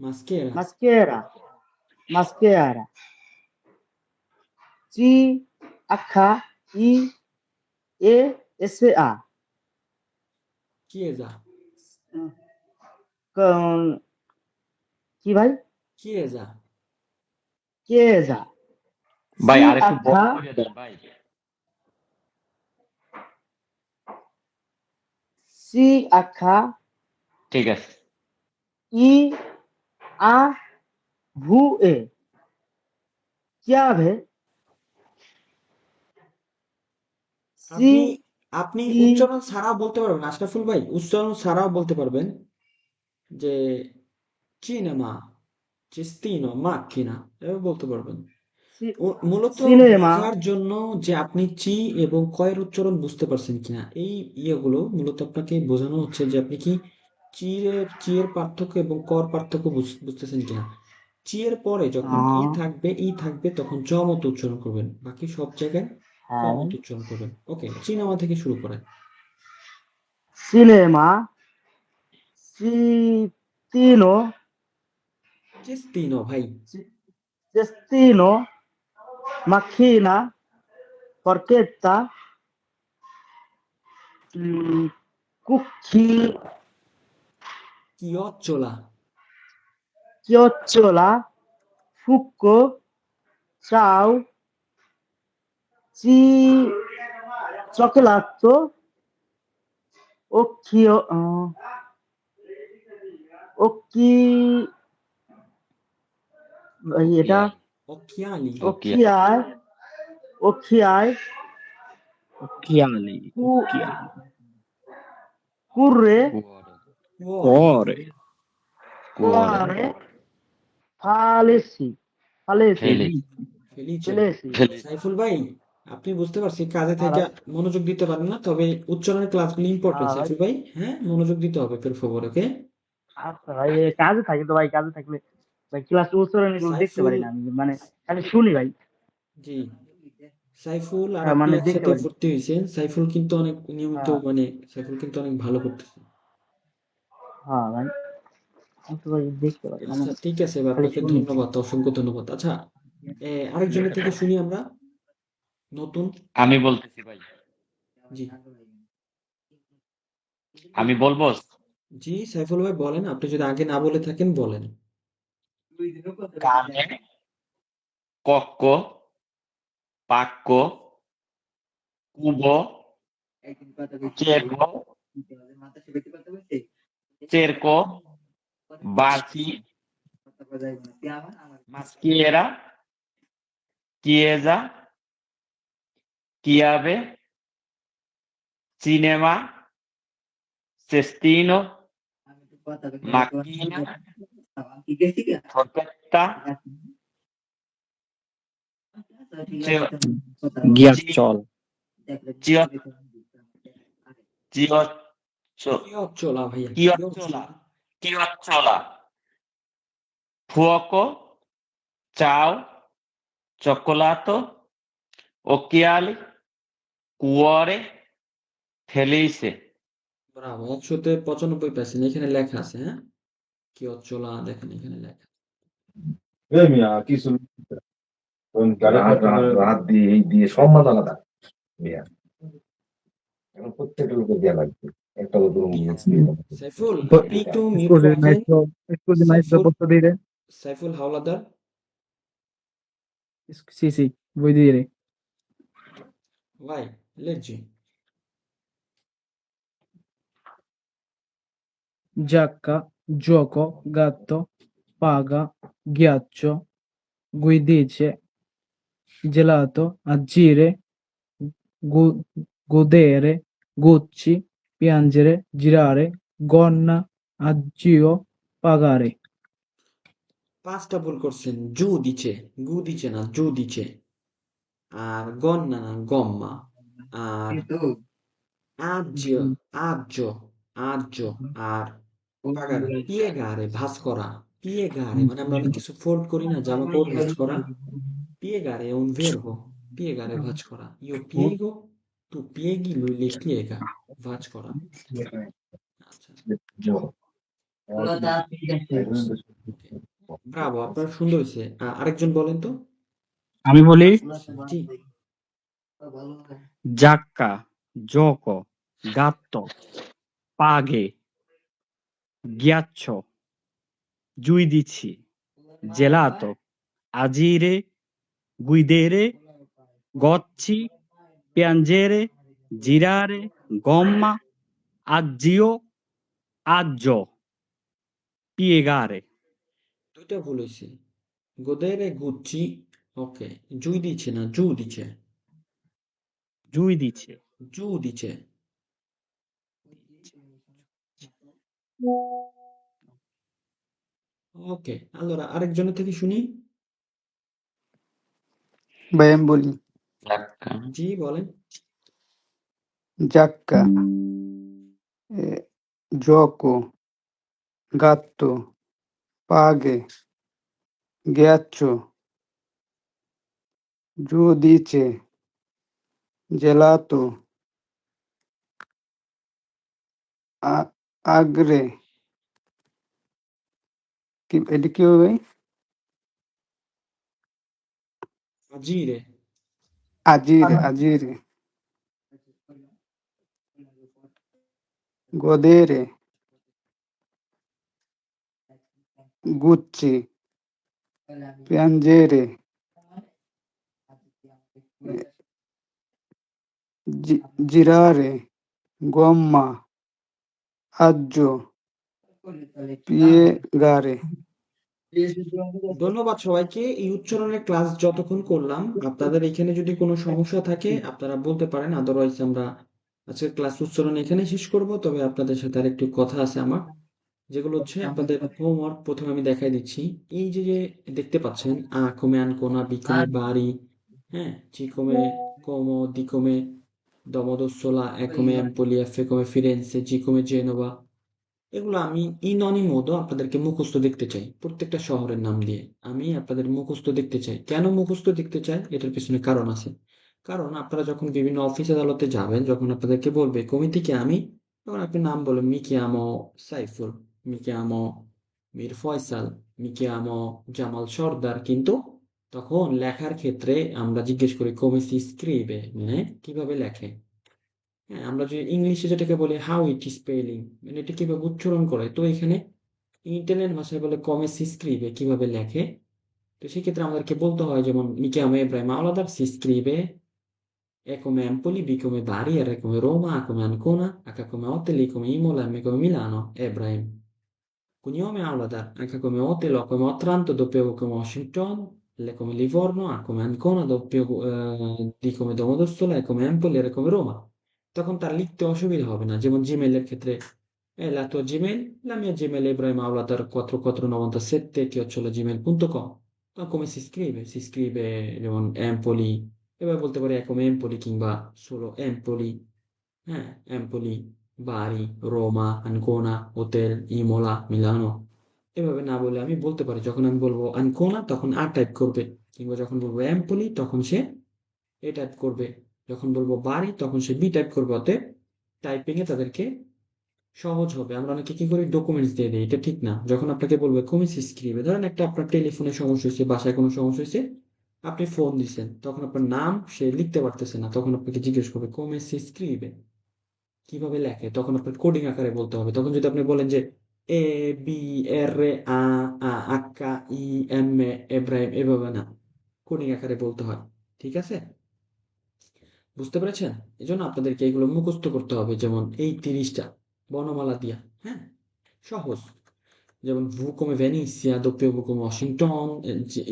মাস্কেরা।
মাস্কেরা মাস্কেরা চি আখা ই এ এস আ
কিয়েজা।
কি ভাই
কিয়েজা।
কেজা
ভাই
সি
আর একটু বড়
আখা
করে দেন ভাই।
সি আখা
ঠিক আছে।
ই আ
ভুয়ে ক্যাভে সি
আপনি আপনি
ই
উচ্চারণ ছাড়াও বলতে পারবেন আশরাফুল ভাই, উচ্চারণ ছাড়াও বলতে পারবেন যে চিনেমা, চিস্তিনো, মাক্কিনা, এভাবে বলতে পারবেন। মূলত
সিনেমা
বোঝার জন্য যে আপনি চি এবং কয়ের উচ্চারণ বুঝতে পারছেন কিনা, এই ইয়েগুলো মূলত আপনাকে বোঝানো হচ্ছে যে আপনি কি চি এর পার্থক্য এবং কর পার্থক্য বুঝতেছেন কিনা। চি এর পরে যখন ই থাকবে তখন জ মতো উচ্চারণ করবেন, বাকি সব জায়গায় ক
হ্যাঁ
মতো উচ্চারণ করবেন। ওকে, চিনামা থেকে শুরু করেন।
সিনেমা চিস্তিনো
চিস্তিনো ভাই।
cestino, macchina, forchetta, cucchi,
কিয়চ্চলা,
chiocciola, succo, ciao, cioccolato, occhio, occhi, এটা
occhiali,
occhiai, occhiai,
Occhiali,
cu-
occhiali.
curre,
cuore,
Cuore,
cuore, falesi, falesi,
ফেলিচে।
felesi,
Saiful ভাই, আপনি বুঝতে পারছি কাজে থেকে মনোযোগ দিতে পারেন না, তবে উচ্চারণের ক্লাসগুলো ইম্পর্টেন্ট
ভাই
সাইফুল ভাই, হ্যাঁ মনোযোগ দিতে হবে পের ফেভর, ওকে।
আচ্ছা ভাই কাজে থাকি তো ভাই, কাজে থাকলে ভাই ক্লাস উচ্চারণ এগুলো দেখতে
সাইফুল,
পারি না আমি, মানে খালি শুনি ভাই।
জি, সাইফুল আর
হ্যাঁ,
আপনি
মানে দেখতে
একসাথে
পারি না।
ভর্তি হয়েছেন, সাইফুল কিন্তু অনেক নিয়মিত,
হ্যাঁ
মানে সাইফুল কিন্তু অনেক ভালো করতেছে।
হ্যাঁ ভাই, আমি তো ভাই দেখতে পারি না,
আচ্ছা
মানে
ঠিক আছে ভাই,
খালি
আপনাকে
শুনি।
ধন্যবাদ, অসংখ্য ধন্যবাদ। আচ্ছা, আরেকজনের থেকে শুনি আমরা, নতুন।
আমি বলতেছি ভাই,
জি
আমি বলবো।
জি সাইফুল ভাই বলেন, আপনি যদি আগে না বলে থাকেন বলেন।
কানে, কক্ক, পাক্ক, কুব, চেরকো, চেরকো, বাসি, মাস্কিয়েরা, কিয়েজা, কিয়াবে, সিনেমা, সেস্তিনো, মাকিনা, ফর্কেত্তা,
ghiacciol,
কিয়চ্চলা ভাইয়া,
কিয়চ্চলা, কিয়চ্চলা, ফুoco, ciao, cioccolato, occhiali, cuore, felice.
Bravo, 100-95%, এখানে লেখা আছে, হ্যাঁ কিয়চ্চলা দেখেন এখানে লেখা।
রাত রাত রাত দিয়ে এই দিয়ে সব মাথা আলাদা মিয়া। এখন প্রত্যেকটা লোকের দেওয়া লাগবে একটা লোকের
সাইফুল আপনি একটু মিউট
Scusi
রাখেন।
maestro, scusi maestro,
Saiful,
posso dire?
Saiful Howlader,
Sì, sì, vuoi dire?
ভাই lazy.
giacca, gioco, gatto, paga, ghiaccio, guidice, gelato, agire, godere, Gucci, piangere, girare, gonna, aggio, pagare.
5টা ভুল করছেন, জু দিছে, গু দিছে না, জু দিছে, আর গন্না না, গম্মা, আর আজ্য, আজ্য, আজ্য, আর পাগারে, পিয়েগারে, ভাঁজ করা, পিয়েগারে মানে আমরা অনেক কিছু ফোল্ড করি না, জামা কাপড় ভাঁজ করা, piegare è un verbo, piegare ভাঁজ করা, io piego, tu pieghi, lui le piega, ভাঁজ করা। আচ্ছা ব্রাভো, আপনার সুন্দর হয়েছে। আরেকজন বলেন তো।
আমি বলি
জি,
giacca, gioco, gatto, paghe, ghiaccio, giudici, gelato, agire, guidere, gocci, piangere, girare, gomma, aggio, aggio, piegare.
2টা ভুল হয়েছে। godere Gucci, ok, giudice না giudice,
giudice,
giudice. Ok, allora আরেকজনের থেকে শুনি।
ভাই আমি বলি,
ধাক্কা,
জি বলেন।
জাক্কা, gioco, gatto, paghe, ghiaccio, giudice, gelato, agre, এটা কি হবে ভাই?
Agire,
আজিরে, আজিরে, godere, Gucci, piangere, girare, gomma, aggio, piegare.
ধন্যবাদ সবাইকে। এই উচ্চারণের ক্লাস যতক্ষণ করলাম, আপনাদের এখানে যদি কোনো সমস্যা থাকে আপনারা বলতে পারেন, আদারওয়াইজ আমরা আজকের ক্লাস উচ্চারণ এখানে শেষ করব। তবে আপনাদের সাথে আর একটু কথা আছে আমার, যেগুলো হচ্ছে আপনাদের হোমওয়ার্ক। প্রথমে আমি দেখাই দিচ্ছি, এই যে যে দেখতে পাচ্ছেন আ come ancona, B come Bari, হ্যাঁ, C come Como, D come Domodossola, E come Empoli, F come Firenze, G come Genova, এগুলো আমি ইন অনিমোদও আপনাদেরকে মুখস্থ দেখতে চাই, প্রত্যেকটা শহরের নাম দিয়ে আমি আপনাদের মুখস্থ দেখতে চাই। কেন মুখস্থ দেখতে চাই, এটার পিছনে কারণ আছে। কারণ আপনারা যখন বিভিন্ন অফিস আদালতে যাবেন, যখন আপনাদেরকে বলবে কমিটি কে আমি, তখন আপনি নাম বলেন মি chiamo সাইফুল, মি chiamo মীর ফয়সাল, মি chiamo জামাল সর্দার, কিন্তু তখন লেখার ক্ষেত্রে আমরা জিজ্ঞেস করি come si scrive, মানে কিভাবে লেখে। হ্যাঁ, আমরা যে ইংলিশে যেটাকে বলি হাউ ইট স্পেলিং, মানে এটা কিভাবে উচ্চারণ করে, তো এখানে ইটালিয়ান ভাষায় বলে কমে সি স্ক্রিবে, কিভাবে লেখে। তো সেক্ষেত্রে আমাদেরকে বলতে হয়, যেমন mi chiamo Ebrahim Aladar, si scrive E come Empoli, B come Bari, R come Roma, A come Ancona, H come Hotel, I come Imola, M come Milano, Ebrahim. Cognome Aladar, H come Hotel, O come Otranto, W come Washington, L come Livorno, A come Ancona, D come Domodossola, E come Empoli, R come Roma। তখন তার লিখতে অসুবিধা হবে না। যেমন জিমেইলের ক্ষেত্রে la tua Gmail, la mia Gmail è ibrahimauladar4497@gmail.com। Ma come si scrive? Si scrive যেমন Empoli, এবার বলতে পারি come Empoli কিংবা solo Empoli, হ্যাঁ, Empoli, Bari, Roma, Ancona, Hotel, Imola, Milano। এভাবে না বলে আমি বলতে পারি, যখন আমি বলবো Ancona তখন A টাইপ করবে, কিংবা যখন বলবো Empoli তখন সে A টাইপ করবে, যখন বলবো Bari তখন সে B টাইপ করবে। অতএব টাইপিং এ তাদেরকে সহজ হবে। আমরা অনেকে কি করি, ডকুমেন্টস দিয়ে দিই, এটা ঠিক না। যখন আপনাকে বলবে কমি সি স্ক্রিবে, ধরেন একটা আপনার টেলিফোনে সমস্যা হয়েছে, বাসায় কোনো সমস্যা হয়েছে, আপনি ফোন দিচ্ছেন, তখন আপনার নাম সে লিখতে পারতেছে না, তখন আপনাকে জিজ্ঞেস করবে কমে সি স্ক্রিবে, কিভাবে লেখে, তখন আপনার কোডিং আকারে বলতে হবে। তখন যদি আপনি বলেন যে A B R a a Hakka E M A Ibrahim, এভাবে না, কোডিং আকারে বলতে হয়। ঠিক আছে, বুঝতে পেরেছেন? এজন্য আপনাদেরকে এগুলো মুখস্থ করতে হবে, যেমন এই 30টা বর্ণমালা দিয়া। হ্যাঁ, সহজ। যেমন ভু come Venezia, W come Washington,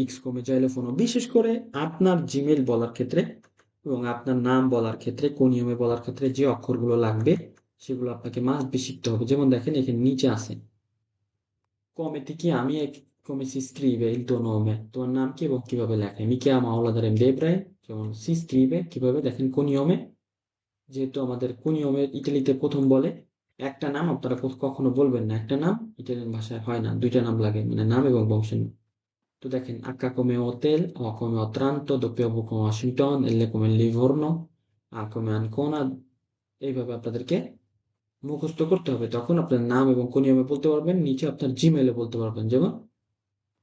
X come Xylophone। বিশেষ করে আপনার জিমেল বলার ক্ষেত্রে এবং আপনার নাম বলার ক্ষেত্রে, কোন নিয়মে বলার ক্ষেত্রে যে অক্ষরগুলো লাগবে সেগুলো আপনাকে মাস্ট বি শিখতে হবে। যেমন দেখেন এখানে নিচে আছে come ti chiami e come si scrive il tuo nome, তোমার নাম কি এবং কিভাবে লেখে। mi chiamo Aouladar M. Debraj, যেমন si scrive, কিভাবে দেখেন কোন নিয়মে, যেহেতু আমাদের কুনিয়মে ইতালিতে প্রথম বলে, একটা নাম আপনারা কখনো বলবেন না, একটা নাম ইটালিয়ান ভাষায় হয় না, দুইটা নাম লাগে, মানে নাম এবং বংশের নাম। তো দেখেন H come hotel, O come Otranto, W come Washington, L come Livorno, A come Ancona, এইভাবে আপনাদেরকে মুখস্থ করতে হবে। তখন আপনার নাম এবং কুনিয়মে বলতে পারবেন, নিচে আপনার জিমেলে বলতে পারবেন। যেমন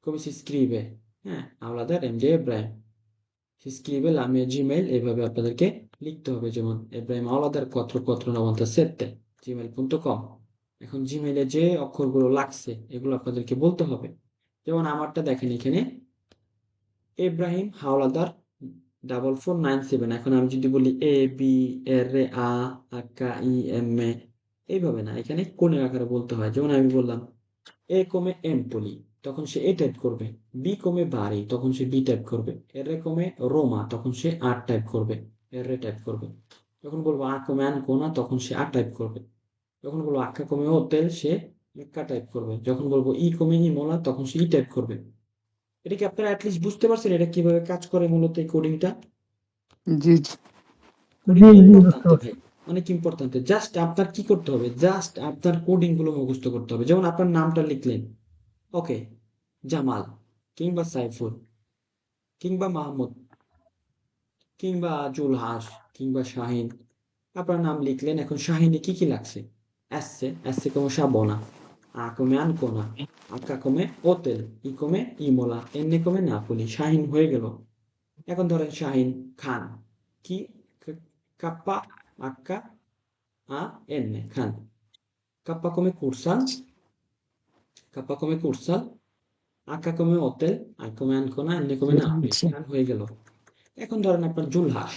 come si scrive, হ্যাঁ, Aouladar M. Debraj, si scrive la mia Gmail, এইভাবে আপনাদেরকে লিখতে হবে। যেমন ibrahimauladar4497@gmail.com। এখন জিমেইলে যে অক্ষরগুলো লাগছে এগুলো আপনাদেরকে বলতে হবে। যেমন আমারটা দেখেন এখানে ইব্রাহিম হাওলাদার 4497। এখন আমি যদি বলি A B R a Hakka E M A, এইভাবে না, এখানে কোণের আকারে বলতে হয়। যেমন আমি বললাম এ কমে এমপলি, তখন সে এ টাইপ করবে। বি কমে বাড়ি, তখন সে বি টাইপ করবে। এর কমে রোমা, তখন সে আর টাইপ করবে, এর টাইপ করবে। যখন বলবো আ কমে আনকোনা, তখন সে আর টাইপ করবে। যখন বলবো আক্কা কমে হোটেল, সে এক্কা টাইপ করবে। যখন বলবো ই কমে ইমোলা, তখন সে ই টাইপ করবে। এটা কি আপনারা অ্যাটলিস্ট বুঝতে পারছেন এটা কিভাবে কাজ করে মূলত এই কোডিংটা?
জি জি
কোডিং
জি জি বুঝতে
ইম্পর্টেন্ট
পারছি।
ভাই, অনেক ইম্পর্টেন্ট। জাস্ট আপনার কি করতে হবে, জাস্ট আপনার কোডিং গুলো মুখস্থ করতে হবে। যেমন আপনার নামটা লিখলেন, ওকে, জামাল কিংবা সাইফুল কিংবা মাহমুদ কিংবা জুলহাস কিংবা শাহিন। আপনার নাম লিখলেন, এখন শাহিনে কি কি লাগছে? এসছে, এসছে come Shabona, A come Ancona, H come hotel, ই come ইমোলা, এন come নাপোলি। শাহিন হয়ে গেল। এখন ধরেন শাহিন খান, কি কাপ্পা আক্কা আ এন খান। কাপ্পা come কুরসাল, কাপ্পা come কুরসাল, আক্কা come হোটেল, আই come আনকোনা, এন come নাপোলি। খান হয়ে গেল। এখন ধরেন আপনার জুলহাস,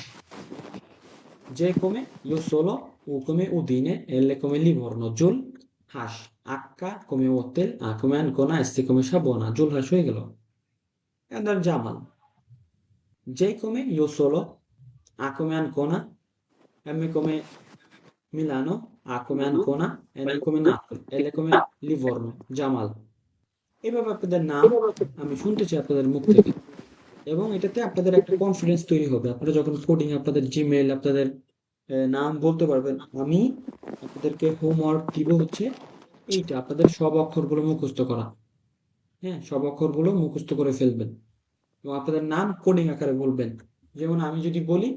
যে come io solo, U come Udine, L come Livorno, joule হাস, আক্কা come হোটেল, আ come আনকোনা, এস come সাবনা, জুল হাস হয়ে গেল। এখন ধরেন জামাল, যে come io solo, A come Ancona, M come Milano, A come Ancona, N come Napoli, L come Livorno, Jamal. এভাবে আপনাদের নাম আমি শুনতে চাই আপনাদের মুখ থেকে, এবং এটাতে আপনাদের একটা কনফিডেন্স তৈরি হবে। আপনারা যখন কোডিং আপনাদের জিমেল আপনাদের নাম বলতে পারবেন। আমি আপনাদেরকে হোমওয়ার্ক দিব হচ্ছে এইটা, আপনাদের সব অক্ষরগুলো মুখস্থ করা। হ্যাঁ, সব অক্ষরগুলো মুখস্থ করে ফেলবেন এবং আপনাদের নাম কোডিং আকারে বলবেন। যেমন আমি যদি বলি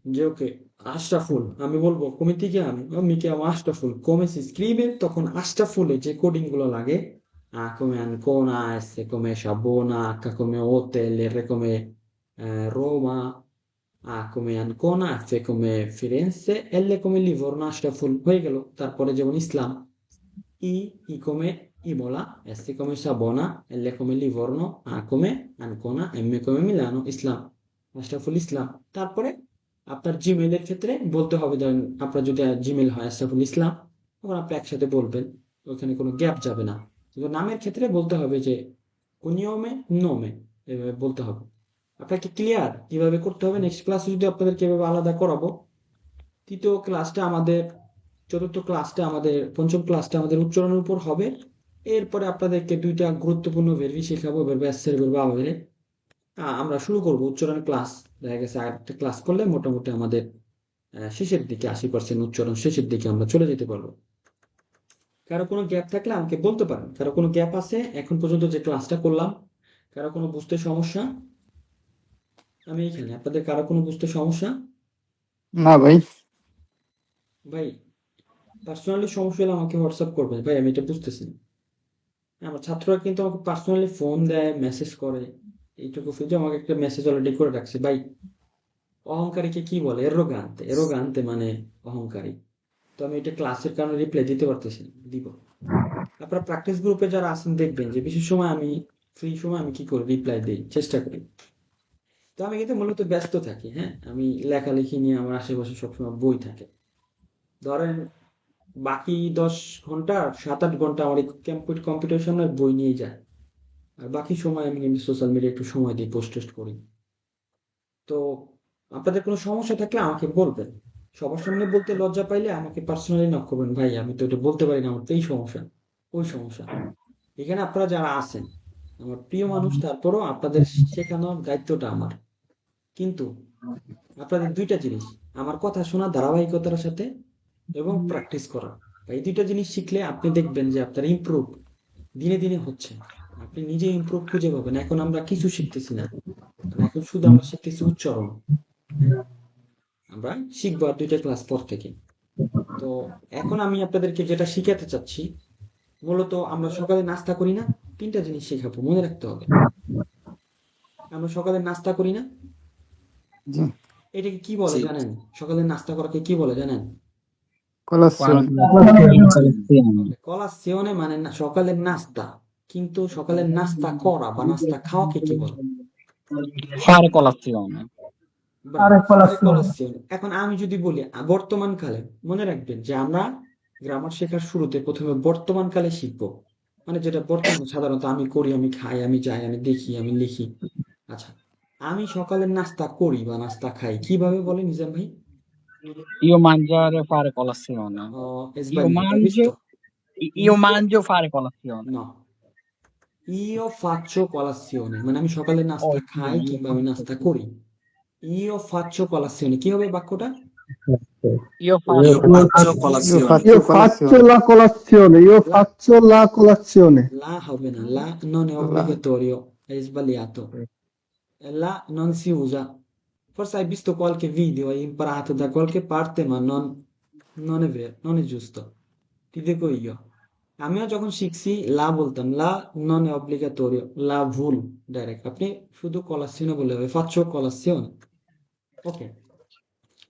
যে ওকে আশরাফুল, আমি বলবো come ti chiami? ও mi chiamo Ashraful. come si scrive? তখন আশরাফুলে যে কোডিং গুলো লাগে, A come Ancona, S come Sciabona, H come hotel, R come Roma, A come Ancona, F come Firenze, L come Livorno, Ashraful হয়ে গেল। তারপরে যেমন ইসলাম, ই come Imola, S come Sabona, L come Livorno, A come Ancona, M come Milano, ইসলাম, আশরাফুল ইসলাম। তারপরে আপনার জিমেইলের ক্ষেত্রে বলতে হবে, ধরেন আপনার যদি জিমেইল হয় আশরাফুল ইসলাম, তখন আপনি একসাথে বলবেন, ওখানে কোনো গ্যাপ যাবে না। কিন্তু নামের ক্ষেত্রে বলতে হবে যে কুনিয়মে নোমে, এভাবে বলতে হবে। আপনার কি ক্লিয়ার কিভাবে করতে হবে? নেক্সট ক্লাসে যদি আপনাদের কিভাবে আলাদা করাবো। তৃতীয় ক্লাসটা আমাদের, চতুর্থ ক্লাসটা আমাদের, পঞ্চম ক্লাসটা আমাদের উচ্চারণের উপর হবে। এরপরে আপনাদেরকে দুইটা গুরুত্বপূর্ণ ভেরবি শেখাবো, ভেরবে এসের ভেরবে আবেরে। আমরা শুরু করবো উচ্চারণ ক্লাস। দেখা গেছে আরেকটা ক্লাস করলে মোটামুটি আমাদের শেষের দিকে 80% উচ্চারণ শেষের দিকে আমরা চলে যেতে পারবো। কারো কোনো গ্যাপ থাকলে আমাকে বলতে পারেন। কারো কোনো গ্যাপ আছে এখন পর্যন্ত যে ক্লাসটা করলাম, কারো কোনো বুঝতে সমস্যা? আমি এখানে আপনাদের কারো কোনো বুঝতে সমস্যা?
না ভাই।
ভাই পার্সোনালি সমস্যা হলে আমাকে হোয়াটসঅ্যাপ করবেন ভাই, আমি এটা বুঝতেছি না। আমার ছাত্ররা কিন্তু আমাকে পার্সোনালি ফোন দেয়, মেসেজ করে। এইটুকু ফিজে আমাকে একটা মেসেজ অলরেডি করে রাখছে, ভাই অহংকারীকে কি বলে? এরোগান্তে। এরোগান্তে মানে অহংকারী। তো আমি এটা ক্লাসের কারণে রিপ্লাই দিতে পারতেছি না, দিব। আপনারা প্র্যাকটিস গ্রুপে যারা আছেন দেখবেন যে বিশেষ সময় আমি ফ্রি সময় আমি কি করি, রিপ্লাই দিই, চেষ্টা করি। তো আমি কিন্তু মূলত ব্যস্ত থাকি। হ্যাঁ, আমি লেখালেখি নিয়ে আমার আশেপাশে সবসময় বই থাকে। ধরেন বাকি 10 ঘন্টা 7-8 ঘন্টা আমার কম্পিউটার সামনে বই নিয়ে যায়। আর বাকি সময় আমি কিন্তু সোশ্যাল মিডিয়া একটু সময় দিই, পোস্ট টোস্ট করি। তো আপনাদের কোনো সমস্যা থাকলে আমাকে বলবেন। সবার সামনে বলতে লজ্জা পাইলে আমাকে পার্সোনালি নক করবেন, ভাই আমি তো এটা বলতে পারি না, আমার তো এই সমস্যা ওই সমস্যা। এখানে আপনারা যারা আছেন আমার প্রিয় মানুষ, তারপরও আপনাদের শেখানোর দায়িত্বটা আমার। কিন্তু আপনাদের দুইটা জিনিস, আমার কথা শোনা ধারাবাহিকতার সাথে এবং প্র্যাকটিস করা। এই দুইটা জিনিস শিখলে আপনি দেখবেন যে আপনার ইমপ্রুভ দিনে দিনে হচ্ছে। আপনি নিজে ইমপ্রুভ খুঁজে পাবেন। এখন আমরা কিছু শিখতেছি না, এখন শুধু আমরা শিখতেছি উচ্চারণ। হ্যাঁ, আমরা শিখবো আর 2টা ক্লাস পর থেকে। তো এখন আমি আপনাদেরকে যেটা শিখাতে চাচ্ছি, মূলত আমরা সকালে নাস্তা করি না, 3টা জিনিস শেখাবো, মনে রাখতে হবে। আমরা সকালে নাস্তা করি না,
জি
এটাকে কি বলে জানেন? সকালে নাস্তা করাকে কি বলে জানেন?
কলাসিয়াম।
কলাসিওনে মানে সকালের নাস্তা। কিন্তু সকালের নাস্তা করা বা নাস্তা খাওয়াকে কি বলে?
Fare colazione.
আরে
ফরে
কলাসিয়াম।
কলাসিওনে। এখন আমি যদি বলি বর্তমান কালে, মনে রাখবেন যে আমরা গ্রামার শেখার শুরুতে প্রথমে বর্তমান কালে শিখবো। মানে যেটা বর্তমানে সাধারণত আমি করি, আমি খাই, আমি যাই, আমি দেখি, আমি লিখি। আচ্ছা, আমি সকালের নাস্তা করি বা নাস্তা খাই কিভাবে বলে নিজাম ভাই?
Io mangiare, fare colazione.
È
Io
sbagliato, hai
mangio,
visto?
io
Io
mangio, fare colazione.
no, io faccio colazione, মানে আমি সকালে
Oh,
নাস্তা
io,
খাই
io
কিংবা আমি
faccio,
নাস্তা করি। Io faccio colazione, কি হবে বাক্যটা?
io
Io
faccio
faccio
Io
colazione.
faccio
Io faccio
colazione.
la colazione, io
La,
faccio la colazione.
la হবে না, la non è
La,
obbligatorio, hai sbagliato. La non si usa. Forse hai visto qualche video, hai imparato da qualche parte, ma non è vero, non è giusto. Ti dico io. আমিও যখন শিখছি লা বলতাম, লা নন এ অব্লিগাটোরিও, লা ভুল ডাইরেক্ট। আপনি শুধু কলাসিওনে বললে হবে, ফাচ্ছো কলাসিওনে। ওকে,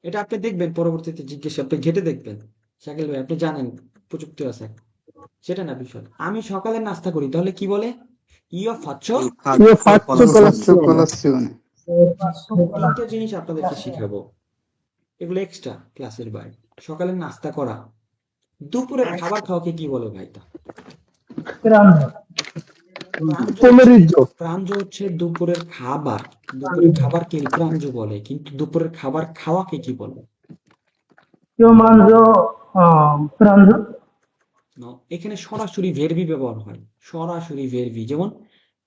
এটা আপনি দেখবেন পরবর্তীতে জিজ্ঞেস, আপনি ঘেটে দেখবেন। শাকিল ভাই আপনি জানেন প্রযুক্তি আছে, সেটা না বিষয়। আমি সকালে নাস্তা করি, তাহলে কি বলে? ইও ফাচ্ছো।
Io
Io
faccio
faccio
io faccio
colazione.
colazione.
colazione.
তিনটা জিনিস আপনাদেরকে শিখাবো, এগুলো এক্সট্রা ক্লাসের বাইরে। সকালে নাস্তা করা, দুপুরের খাবার খাওয়াকে কি বলে ভাইটা?
pranzo,
প্রাঞ্জ হচ্ছে,
Pomeriggio.
প্রাঞ্জ হচ্ছে দুপুরের খাবার। দুপুরের খাবারকে প্রাঞ্জ বলে, কিন্তু দুপুরের খাবার খাওয়াকে কি বলে?
io mangio pranzo,
না, এখানে সরাসরি ভেরবি ব্যবহার হয়, সরাসরি ভেরবি। যেমন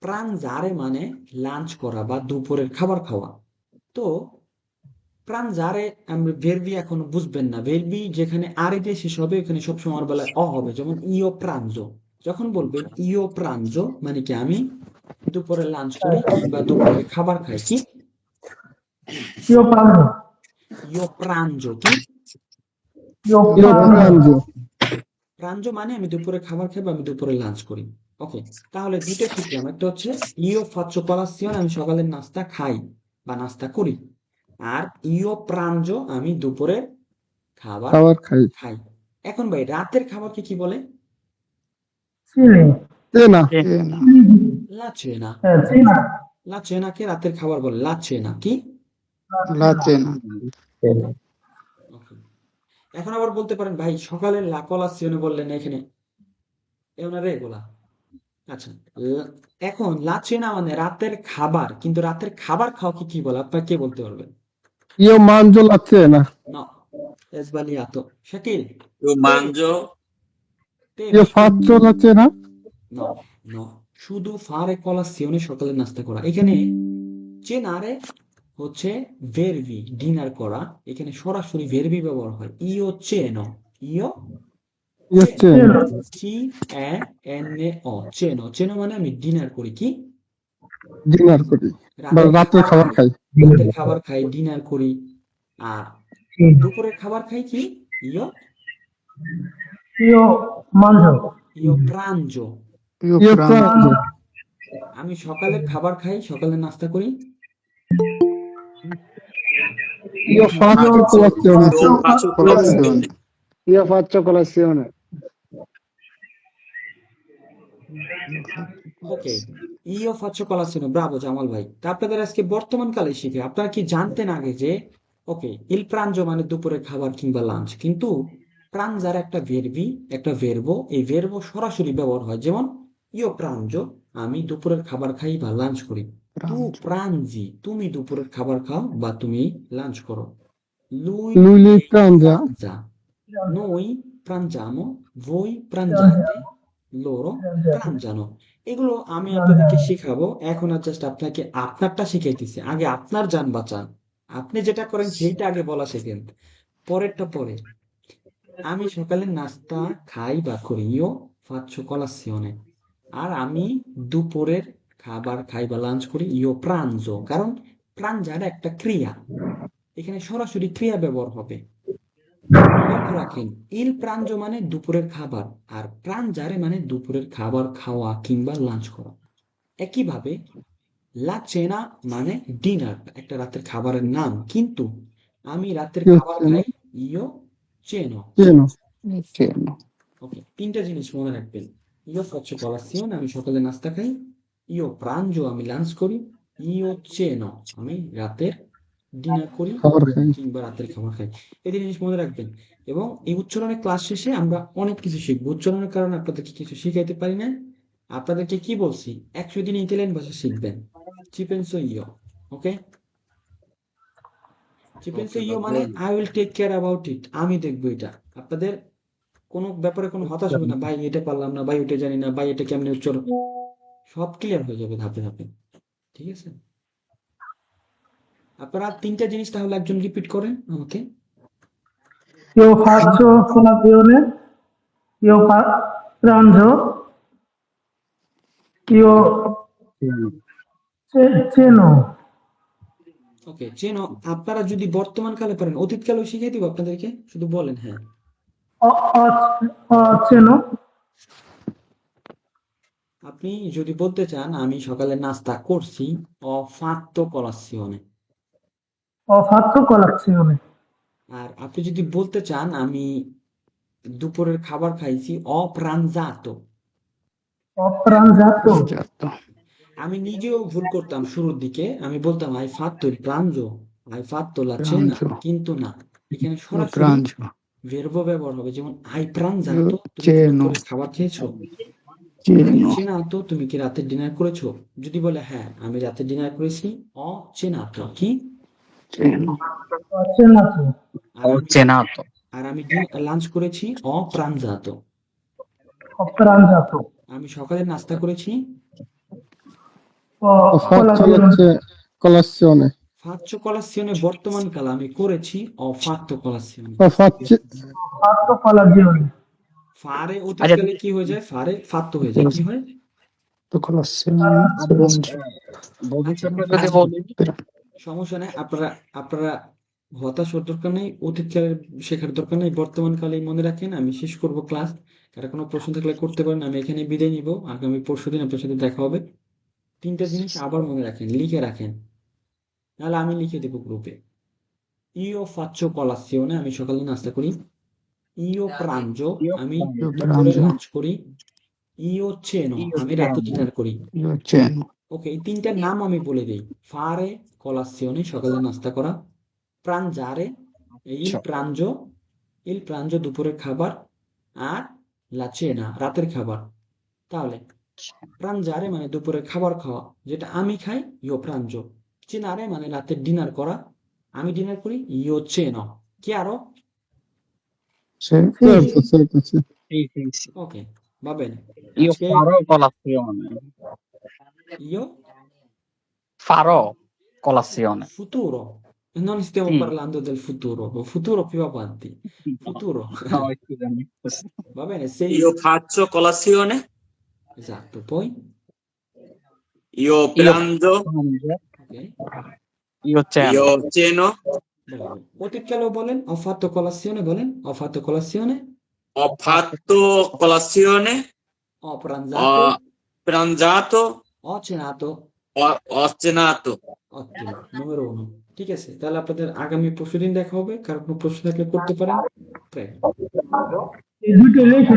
প্রাঞ্জারে মানে লাঞ্চ করা বা দুপুরের খাবার খাওয়া। তো প্রাঞ্জারে আমরা ভেরবি এখনো বুঝবেন না, ভেরবি যেখানে আরে দিয়ে শেষ হবে ওখানে সবসময় বেলায় অ হবে। যেমন ইও প্রাঞ্জ, যখন বলবেন ইও প্রাঞ্জ মানে কি আমি দুপুরে লাঞ্চ করি কিংবা দুপুরে খাবার খাই। কি
io pranzo,
ইও প্রাঞ্জ, কি
io
Io
pranzo,
pranzo.
প্রাঞ্জ মানে আমি দুপুরে খাবার খাই বা আমি দুপুরে লাঞ্চ করি। ওকে, তাহলে দুটো শিখলাম, একটা হচ্ছে ইও ফাচ্চো কলাসিওন, আমি সকালের নাস্তা খাই বা নাস্তা করি। আর ইও প্রাঞ্জ আমি দুপুরে খাবার
খাবার খাই।
খাই। এখন ভাই রাতের খাবারকে কি বলে?
cine,
Cena.
Cena.
লা চেনা।
cena,
লা চেনাকে রাতের খাবার বলে, লা চেনা। কি
La cena.
ওকে, এখন আবার বলতে পারেন ভাই সকালের লা কলাসিওনে বললেন এখানে, এনারে এগুলা। আচ্ছা, এখন লা চেনা মানে রাতের খাবার, কিন্তু রাতের খাবার খাওয়াকে কি বলে আপনার কে বলতে পারবেন?
Io mangio la cena.
No, è sbagliato. Shakil,
Io
te,
mangio.
te,
Io faccio la cena.
no, no, শুধু ফারে কলাসিওনে সকালে নাস্তা করা। এখানে চেনারে হচ্ছে ভেরবি, ডিনার করা। এখানে সরাসরি ভেরবি ব্যবহার হয়, ইও চেনো, ইও
Io
চেনো,
ceno.
সি এ এন এ ও, চেনো। চেনো মানে আমি ডিনার করি, কি
ডিনার করি বা
রাতের
রাতের
খাবার
খাবার
খাই,
খাই।
রাতের খাবার খাই, ডিনার করি। আর
cine,
দুপুরের খাবার খাই কি? ইও
io mangio,
ইও প্রাঞ্জো।
Io
Io
pranzo.
pranzo.
আমি সকালের খাবার খাই, সকালে নাস্তা করি।
Io faccio
Faccio,
colazione.
io faccio
Colazione.
colazione.
Io faccio colazione.
ওকে, ইও ফাচ্চো কলাসিনো, ব্রাভো জামাল ভাই। তা আপনাদের আজকে বর্তমান কালে শিখে আপনারা কি জানতেন আগে যে ওকে ইল প্রাঞ্জো মানে দুপুরের খাবার কিংবা লাঞ্চ, কিন্তু প্রাঞ্জার একটা ভেরবি, একটা ভেরবো, এই ভেরবো সরাসরি ব্যবহার হয়। যেমন ইও প্রাঞ্জো আমি দুপুরের খাবার খাই বা লাঞ্চ করি। তু
Pranzo.
প্রাঞ্জি তুমি দুপুরের খাবার খাও বা তুমি লাঞ্চ করো। lui
Lui li
lei
pranza.
pranza, noi pranziamo, voi pranziate, loro pranzano। এগুলো আমি আপনাদেরকে শেখাবো এখন, আর জাস্ট আপনাকে আপনারটা শিখাইতেছি। আগে আপনার যান বাঁচান, আপনি যেটা করেন সেইটা আগে বলা শেখেন, পরেরটা পরে। আমি সকালে নাস্তা খাই বা করি, ইও faccio colazione। আর আমি দুপুরের খাবার খাই বা লাঞ্চ করি, ইও প্রাঞ্জো। কারণ প্রাঞ্জার একটা ক্রিয়া, এখানে সরাসরি ক্রিয়া ব্যবহার হবে। লক্ষ্য রাখেন, ইল প্রাঞ্জো মানে দুপুরের খাবার, আর প্রাঞ্জারে মানে দুপুরের খাবার খাওয়া কিংবা লাঞ্চ করা। একইভাবে লা চেনা মানে ডিনার, একটা রাতের খাবারের নাম, কিন্তু আমি রাতের
Io
খাবার
ceno.
খাই, ইও চেনো।
Ceno.
Io ceno.
ওকে, তিনটা জিনিস মনে রাখবেন। ইও faccio colazione আমি সকালে নাস্তা খাই, ইও প্রাঞ্জো আমি লাঞ্চ করি, ইও চেনো আমি রাতের ডিনার করি
খাবার খাই।
কিংবা রাতের খাবার খাই। এই জিনিস মনে রাখবেন। এবং এই উচ্চারণের ক্লাস শেষে আমরা অনেক কিছু শিখবো। উচ্চারণের কারণে আপনাদেরকে কিছু শিখাইতে পারি না, আপনাদেরকে কি বলছি, 100 দিন ইতালিয়ান ভাষা শিখবেন। Ci penso io, okay? Ci penso io মানে I will take care about it, আমি দেখবো এটা। আপনাদের কোনো ব্যাপারে কোনো হতাশ হবে না, ভাই এটা পারলাম না, ভাই ওটা জানি না, ভাই এটা কেমনে উচ্চারণ, সব ক্লিয়ার হয়ে যাবে ধাপে ধাপে, ঠিক আছে? আপনারা 3টা জিনিস তাহলে একজন রিপিট করেন আমাকে।
Io faccio colazione, io pranzo, io ceno,
ওকে, চেনো। আপনারা যদি বর্তমান কালে পারেন, অতীত কালেও শিখিয়ে দিব আপনাদেরকে, শুধু বলেন হ্যাঁ।
ho ceno,
আপনি যদি বলতে চান আমি সকালে নাস্তা করছি, ho fatto colazione।
ho fatto colazione,
আর আপনি যদি বলতে চান আমি দুপুরের খাবার খাইছি, ho pranzato।
ho pranzato,
Certo.
আমি নিজেও ভুল করতাম শুরুর দিকে, আমি বলতাম hai fatto il pranzo, hai fatto la cena,
Pranzo.
কিন্তু না, এখানে
Io
সরাসরি
pranzo.
ভার্ব ব্যবহার হবে। যেমন hai
Io
pranzato, তুমি কি
ceno.
দুপুরে খাবার খেয়েছো? hai
Ceno.
cenato, তুমি কি রাতের ডিনার করেছো? যদি বলে হ্যাঁ আমি রাতের ডিনার করেছি, ho cenato। কি?
Ceno.
ho cenato,
আর
ও
আমি
চেনাতো।
আর আমি লাঞ্চ করেছি, ho pranzato।
ho pranzato,
আমি সকালে নাস্তা করেছি,
ho
Ho fatto
colazione,
colazione.
faccio colazione বর্তমান কাল, আমি করেছি, ho fatto colazione।
Ho fatto
ho fatto colazione,
ফারে
আচ্ছা
অতীতকালে কি হয়ে যায়? ফারে ফাত্ত হয়ে যায়, কি হয়?
Colazione. Pranzo.
আচ্ছা,
ভবিষ্যতে যদি বলি
সমস্যা নেই, আপনারা হতাশ হওয়ার দরকার নেই, অতীতকালের শেখার দরকার নেই, বর্তমান কালেই মনে রাখেন। আমি শেষ করব ক্লাস, কারো কোনো প্রশ্ন থাকলে করতে পারেন, আমি এখানে বিদায় নিব। আগামী পরশুদিন আপনার সাথে দেখা হবে। 3টা জিনিস আবার মনে রাখেন, লিখে রাখেন, নাহলে আমি লিখে দেবো গ্রুপে। ইও faccio colazione, আমি সকালে নাস্তা করি। ইও pranzo, আমি
Io
দুপুরে
pranzo.
লাঞ্চ করি। ইও ceno, আমি রাতে ডিনার করি।
Io ceno.
ওকে, এই 3টার নাম আমি বলে দিই। ফারে colazione, সকালে নাস্তা করা। প্রাঞ্জারে, il pranzo দুপুরের খাবার। আর la cena রাতের খাবার। তাহলে প্রাঞ্জারে মানে দুপুরের খাবার খাওয়া, যেটা আমি খাই, io pranzo। cenare মানে রাতের ডিনার করা, আমি ডিনার করি, io ceno। Chiaro?
Sì.
sì,
certo, certo, sì.
sì.
Ok, va bene.
Io
আজকে
farò colazione.
io
Farò colazione.
futuro. Non stiamo
Sì.
parlando del futuro più avanti. Futuro.
No, scusami.
Va bene, sei
Io faccio colazione,
esatto, poi
io
Io
pranzo,
mangio,
ok,
io ceno.
io ceno,
bravo. অতীতকালেও বলেন, ho fatto colazione, বলেন, ho fatto colazione,
ho fatto colazione,
ho pranzato,
ho pranzato,
ho cenato।
ho cenato.
ottimo, numero 1। ঠিক আছে, তাহলে আপনাদের আগামী পরশুদিন দেখা হবে। কারো কোনো প্রশ্ন থাকলে করতে পারেন, প্রায়।
e 2 lei ci